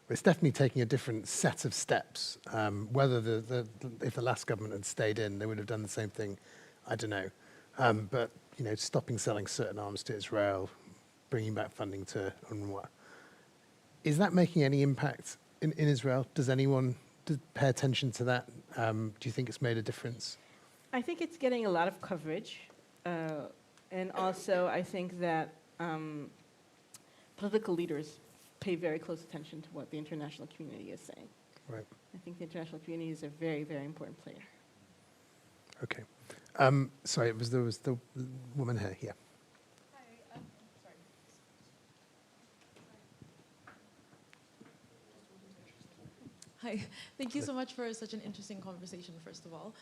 It's definitely taking a different set of steps. Whether if the last government had stayed in, they would have done the same thing. I don't know. But stopping selling certain arms to Israel, bringing back funding to UNRWA. Is that making any impact in Israel? Does anyone pay attention to that? Do you think it's made a difference? I think it's getting a lot of coverage. And also, I think that political leaders pay very close attention to what the international community is saying. Right. I think the international community is a very, very important player. Okay. Sorry, there was the woman here. Yeah. Hi, thank you so much for such an interesting conversation, first of all.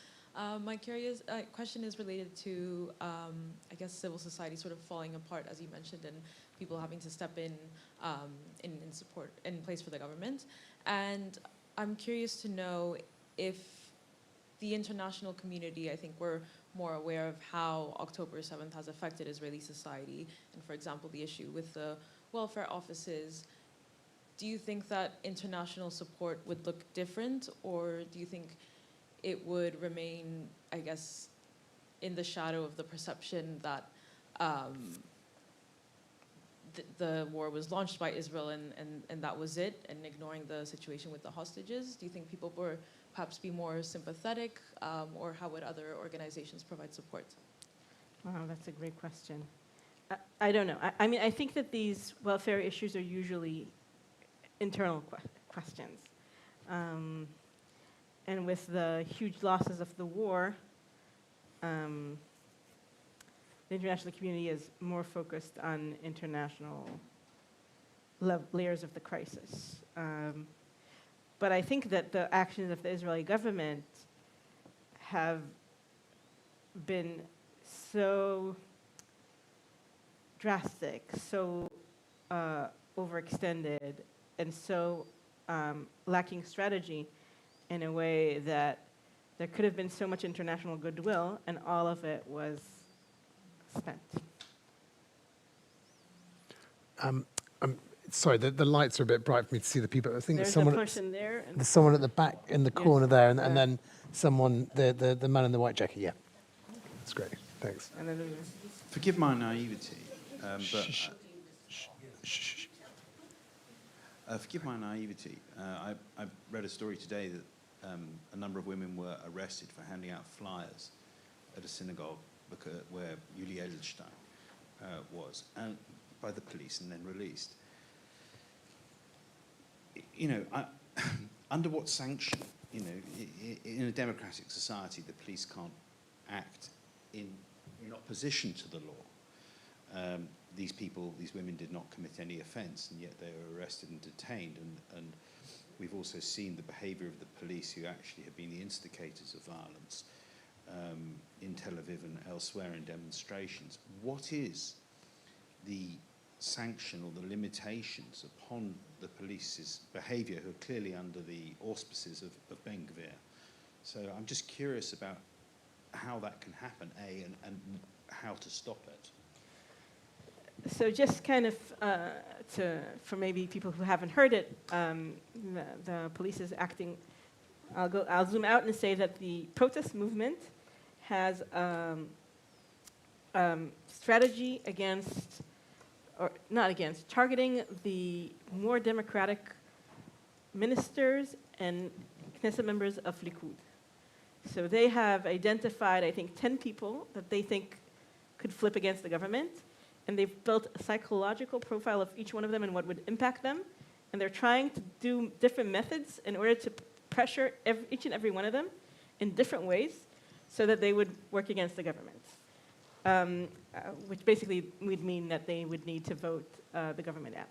My curious question is related to, I guess, civil society sort of falling apart, as you mentioned, and people having to step in support, in place for the government. And I'm curious to know if the international community, I think we're more aware of how October 7th has affected Israeli society. And for example, the issue with the welfare offices. Do you think that international support would look different, or do you think it would remain, I guess, in the shadow of the perception that the war was launched by Israel and that was it, and ignoring the situation with the hostages? Do you think people were perhaps be more sympathetic, or how would other organizations provide support? Wow, that's a great question. I don't know. I mean, I think that these welfare issues are usually internal questions. And with the huge losses of the war, the international community is more focused on international layers of the crisis. But I think that the actions of the Israeli government have been so drastic, so overextended, and so lacking strategy in a way that there could have been so much international goodwill, and all of it was spent. Sorry, the lights are a bit bright for me to see the people. I think There's someone. a person there. And There's someone at the back in the corner there, and Yeah. then someone, the man in the white jacket. Yeah, that's great. Thanks. and then Forgive my naivety, but forgive my naivety. I read a story today that a number of women were arrested for handing out flyers at a synagogue where Yuli Edelstein was, and by the police, and then released. Under what sanction? In a democratic society, the police can't act in opposition to the law. These women did not commit any offence, and yet they were arrested and detained. And we've also seen the behaviour of the police, who actually have been the instigators of violence in Tel Aviv and elsewhere in demonstrations. What is the sanction or the limitations upon the police's behaviour, who are clearly under the auspices of Ben Gvir? So I'm just curious about how that can happen, and how to stop it. So just kind of for maybe people who haven't heard it, the police is acting. I'll zoom out and say that the protest movement has strategy against, or not against, targeting the more democratic ministers and Knesset members of Likud. So they have identified, I think, 10 people that they think could flip against the government. And they've built a psychological profile of each one of them and what would impact them. And they're trying to do different methods in order to pressure each and every one of them in different ways so that they would work against the government, which basically would mean that they would need to vote the government out.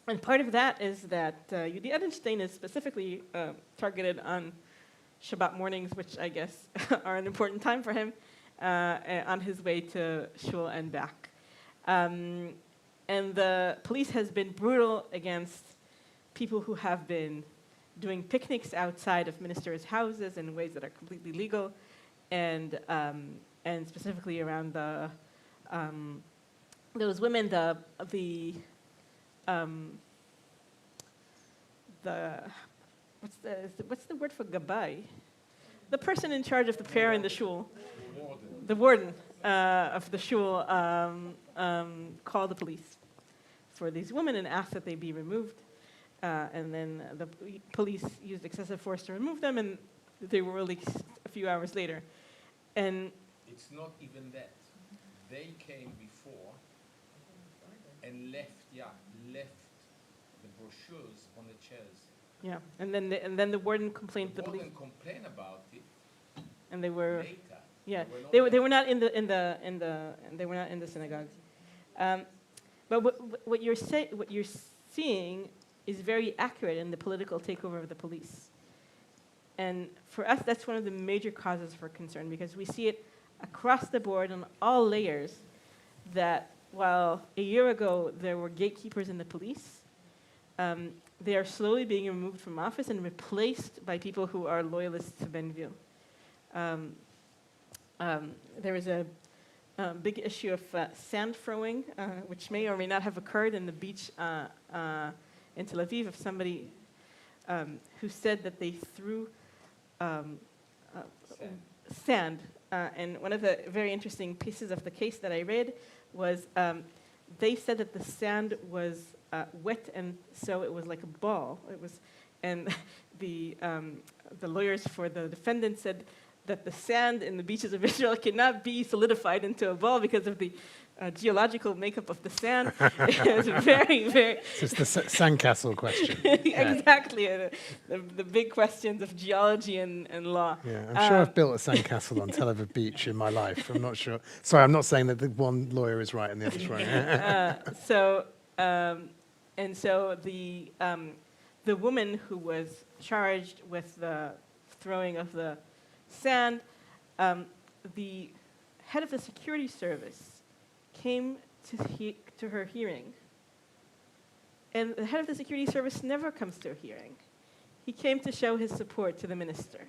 And part of that is that Yudi Edelstein is specifically targeted on Shabbat mornings, which I guess are an important time for him, on his way to shul and back. And the police has been brutal against people who have been doing picnics outside of ministers' houses in ways that are completely legal, and specifically around the those women, what's the word for gabai? The person in charge of the prayer in the shul, the warden of the shul, called the police for these women and asked that they be removed. And then the police used excessive force to remove them, and they were released a few hours later. And it's not even that. They came before and left the brochures on the chairs. yeah, and then the warden complained to the police. The warden complained about it And they were later. yeah, They they were not were not they were not in the synagogue. But what you're seeing is very accurate in the political takeover of the police. And for us, that's one of the major causes for concern, because we see it across the board on all layers, that while a year ago there were gatekeepers in the police, they are slowly being removed from office and replaced by people who are loyalists to Ben-Gvir. There was a big issue of sand throwing, which may or may not have occurred in the beach in Tel Aviv, of somebody who said that they threw sand. And one of the very interesting pieces of the case that I read was they said that the sand was wet, and so it was like a ball. And the lawyers for the defendant said that the sand in the beaches of Israel cannot be solidified into a ball because of the geological makeup of the sand. It's very, very... So it's the sandcastle question. Exactly, the big questions of geology and law. Yeah, I'm sure I've built a sandcastle on Tel Aviv Beach in my life. I'm not sure. Sorry, I'm not saying that the one lawyer is right and the other's wrong. So the woman who was charged with the throwing of the sand, the head of the security service came to her hearing. And the head of the security service never comes to a hearing. He came to show his support to the minister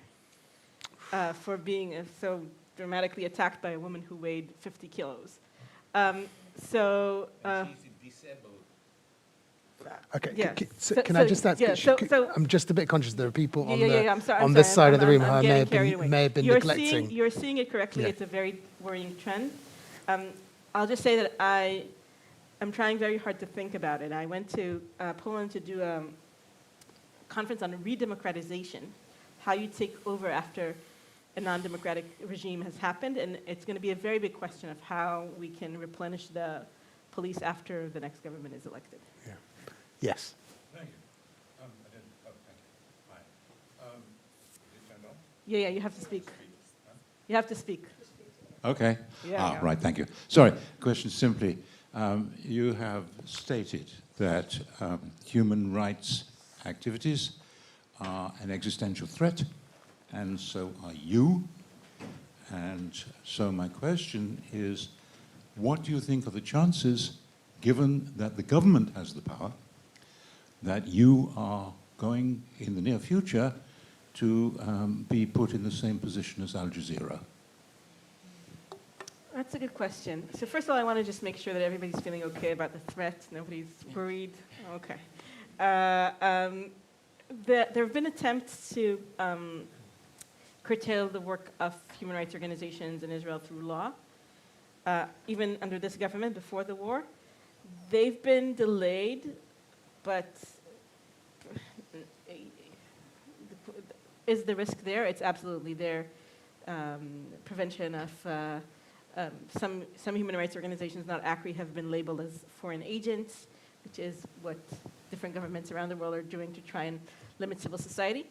for being so dramatically attacked by a woman who weighed 50 kilos. She's disabled. Okay, Yeah. can I just ask? Yeah, I'm just a bit conscious there are people I'm on this sorry, side of the room I'm who may have been neglecting. You're seeing it correctly. Yeah. It's a very worrying trend. I'll just say that I'm trying very hard to think about it. I went to Poland to do a conference on redemocratization, how you take over after a non-democratic regime has happened, and it's going to be a very big question of how we can replenish the police after the next government is elected. Yeah. Yes. Thank you. I didn't. Oh, thank you. Hi. Is it turned on? Yeah, you have to speak. You have to speak. Okay. Yeah. Right, thank you. Sorry, question simply. You have stated that human rights activities are an existential threat, and so are you. And so my question is, what do you think are the chances, given that the government has the power, that you are going in the near future to be put in the same position as Al Jazeera? That's a good question. So first of all, I want to just make sure that everybody's feeling okay about the threat. Nobody's worried. Okay. There have been attempts to curtail the work of human rights organizations in Israel through law, even under this government before the war. They've been delayed, but is the risk there? It's absolutely there. Prevention of some human rights organizations, not ACRI, have been labeled as foreign agents, which is what different governments around the world are doing to try and limit civil society.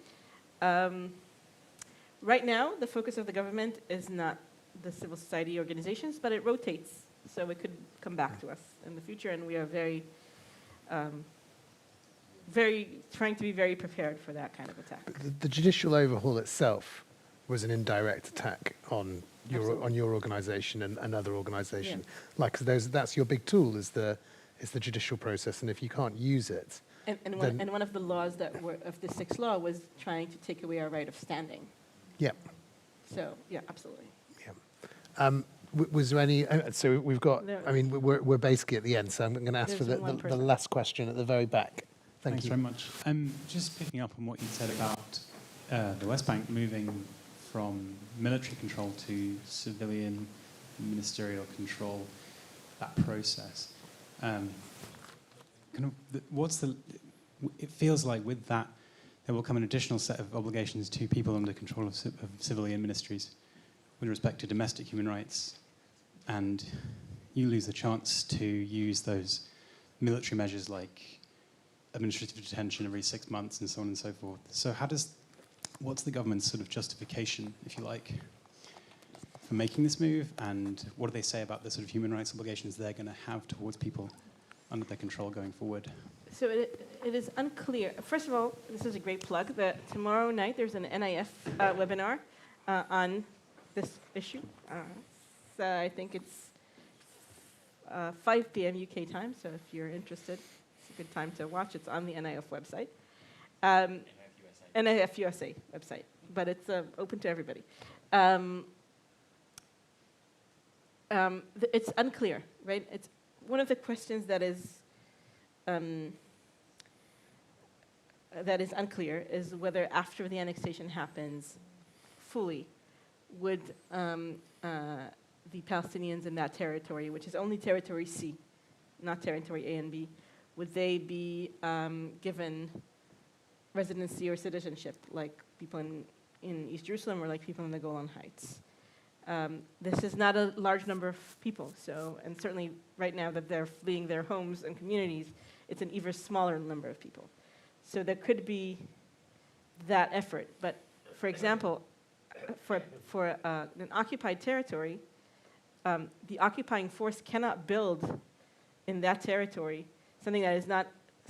Right now, the focus of the government is not the civil society organizations, but it rotates, so it could come back to us in the future, and we are trying to be very prepared for that kind of attack. The judicial overhaul itself was an indirect attack on your organisation and other organisations. Yeah. Like that's your big tool is the judicial process, and if you can't use it, and one of the laws that were of the sixth law was trying to take away our right of standing. yeah. So yeah, absolutely. Yeah. Was there any? So we've got. There- I mean, we're basically at the end. So I'm going to ask for There's the one person. last question at the very back. Thanks you. very much. Just picking up on what you said about the West Bank moving from military control to civilian ministerial control, that process. It feels like with that, there will come an additional set of obligations to people under control of civilian ministries with respect to domestic human rights, and you lose the chance to use those military measures like administrative detention every 6 months and so on and so forth. So what's the government's sort of justification, if you like, for making this move, and what do they say about the sort of human rights obligations they're going to have towards people under their control going forward? So it is unclear. First of all, this is a great plug, that tomorrow night there's an NIF webinar on this issue. So I think it's 5 p.m. UK time, so if you're interested, it's a good time to watch. It's on the NIF website. NIF USA website, but it's open to everybody. It's unclear, right? It's one of the questions that is unclear is whether after the annexation happens fully, would the Palestinians in that territory, which is only territory C, not territory A and B, would they be given residency or citizenship like people in East Jerusalem or like people in the Golan Heights? This is not a large number of people, so, and certainly right now that they're fleeing their homes and communities, it's an even smaller number of people. So there could be that effort, but for example, for an occupied territory, the occupying force cannot build in that territory something that is not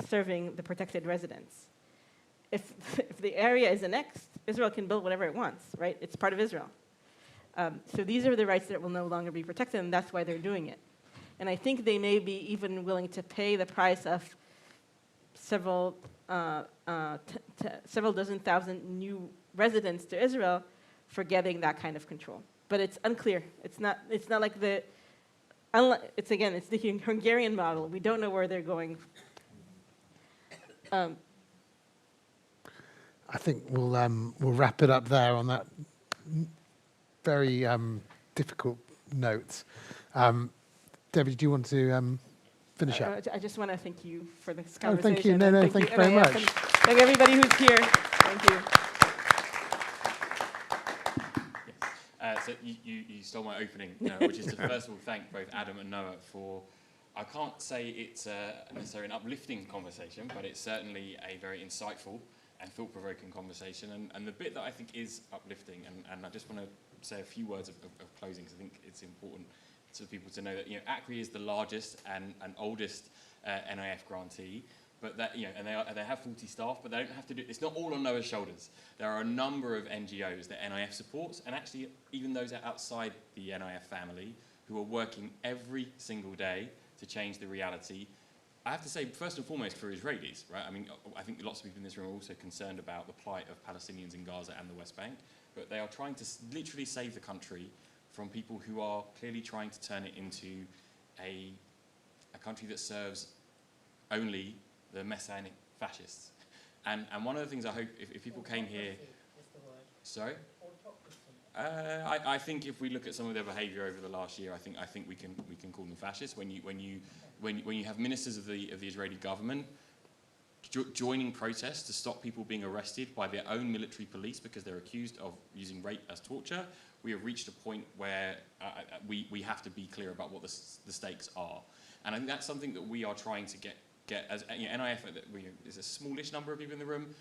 serving the protected residents. If the area is annexed, Israel can build whatever it wants, right? It's part of Israel. So these are the rights that will no longer be protected, and that's why they're doing it. And I think they may be even willing to pay the price of several dozen thousand new residents to Israel for getting that kind of control. But it's unclear. It's not like it's the Hungarian model. We don't know where they're going. I think we'll wrap it up there on that very difficult note. Debbie, do you want to finish up? I just want to thank you for this Oh, conversation. thank you. No, thank you very much. Thank everybody who's here. Thank you. So you stole my opening, which is to first of all thank both Adam and Noah for, I can't say it's necessarily an uplifting conversation, but it's certainly a very insightful and thought-provoking conversation. And the bit that I think is uplifting, and I just want to say a few words of closing, because I think it's important for people to know that ACRI is the largest and oldest NIF grantee. But that, and they have 40 staff, but they don't have to do. It's not all on Noah's shoulders. There are a number of NGOs that NIF supports, and actually even those outside the NIF family who are working every single day to change the reality. I have to say, first and foremost, for Israelis, right? I mean, I think lots of people in this room are also concerned about the plight of Palestinians in Gaza and the West Bank, but they are trying to literally save the country from people who are clearly trying to turn it into a country that serves only the messianic fascists. And one of the things I hope, if people came here... Sorry? I think if we look at some of their behaviour over the last year, I think we can call them fascists. When you have ministers of the Israeli government joining protests to stop people being arrested by their own military police because they're accused of using rape as torture, we have reached a point where we have to be clear about what the stakes are. And I think that's something that we are trying to get as NIF, there's a smallish number of people in the room.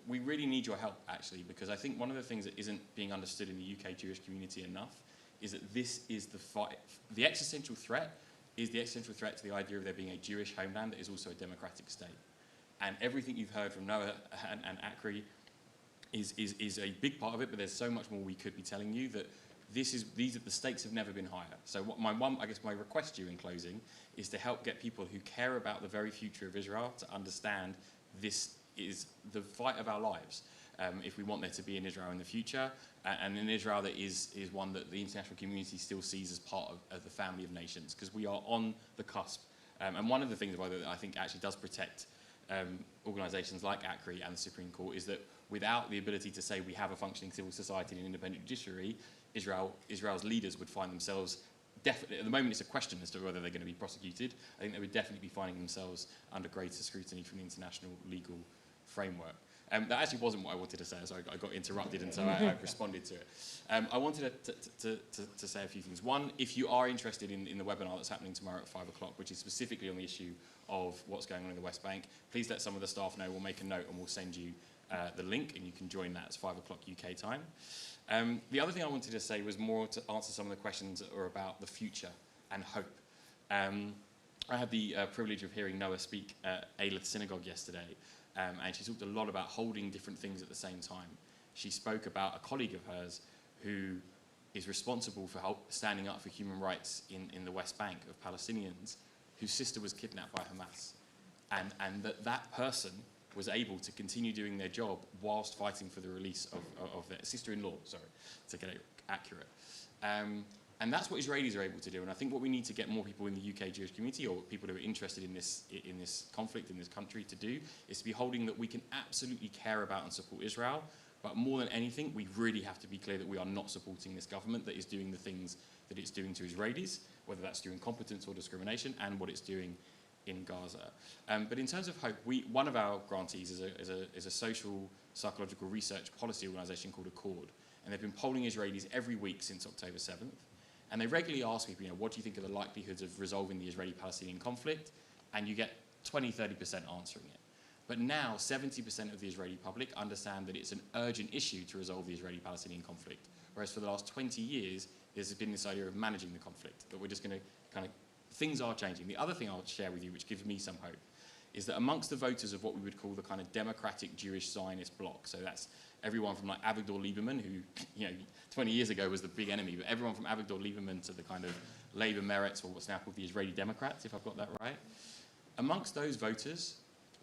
We really need your help, actually, because I think one of the things that isn't being understood in the UK Jewish community enough is that this is the fight. The existential threat is the existential threat to the idea of there being a Jewish homeland that is also a democratic state. And everything you've heard from Noah and ACRI is a big part of it, but there's so much more we could be telling you that the stakes have never been higher. So my request to you in closing is to help get people who care about the very future of Israel to understand this is the fight of our lives. if we want there to be an Israel in the future, and an Israel that is one that the international community still sees as part of the family of nations, because we are on the cusp. And one of the things that I think actually does protect organisations like ACRI and the Supreme Court is that without the ability to say we have a functioning civil society and an independent judiciary, Israel's leaders would find themselves definitely, at the moment it's a question as to whether they're going to be prosecuted. I think they would definitely be finding themselves under greater scrutiny from the international legal framework. That actually wasn't what I wanted to say, so I got interrupted, and so I responded to it. I wanted to say a few things. One, if you are interested in the webinar that's happening tomorrow at 5 o'clock, which is specifically on the issue of what's going on in the West Bank, please let some of the staff know. We'll make a note and we'll send you the link, and you can join that. It's 5 o'clock UK time. The other thing I wanted to say was more to answer some of the questions that are about the future and hope. I had the privilege of hearing Noa speak at Aleph Synagogue yesterday, and she talked a lot about holding different things at the same time. She spoke about a colleague of hers who is responsible for standing up for human rights in the West Bank of Palestinians, whose sister was kidnapped by Hamas, and that person was able to continue doing their job whilst fighting for the release of their sister-in-law, sorry, to get it accurate. And that's what Israelis are able to do. And I think what we need to get more people in the UK Jewish community, or people who are interested in this conflict in this country, to do is to be holding that we can absolutely care about and support Israel. But more than anything, we really have to be clear that we are not supporting this government that is doing the things that it's doing to Israelis, whether that's through incompetence or discrimination, and what it's doing in Gaza. But in terms of hope, one of our grantees is a social psychological research policy organisation called Accord. And they've been polling Israelis every week since October 7th. And they regularly ask people, what do you think are the likelihoods of resolving the Israeli-Palestinian conflict? And you get 20, 30% answering it. But now 70% of the Israeli public understand that it's an urgent issue to resolve the Israeli-Palestinian conflict. Whereas for the last 20 years, there's been this idea of managing the conflict, that we're just going to kind of, things are changing. The other thing I'll share with you, which gives me some hope, is that amongst the voters of what we would call the kind of democratic Jewish Zionist bloc, so that's everyone from like Avigdor Lieberman, who 20 years ago was the big enemy, but everyone from Avigdor Lieberman to the kind of Labour Meretz, or what's now called the Israeli Democrats, if I've got that right. Amongst those voters,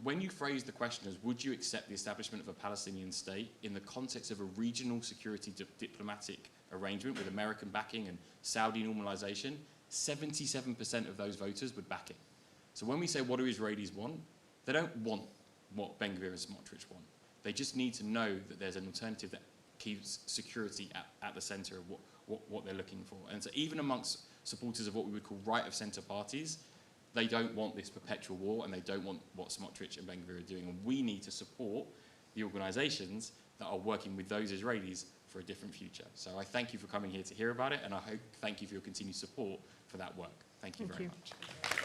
when you phrase the question as would you accept the establishment of a Palestinian state in the context of a regional security diplomatic arrangement with American backing and Saudi normalization, 77% of those voters would back it. So when we say what do Israelis want, they don't want what Ben Gvir and Smotrich want. They just need to know that there's an alternative that keeps security at the center of what they're looking for. And so even amongst supporters of what we would call right-of-center parties, they don't want this perpetual war, and they don't want what Smotrich and Ben Gvir are doing. And we need to support the organizations that are working with those Israelis for a different future. So I thank you for coming here to hear about it, and thank you for your continued support for that work. Thank you very much.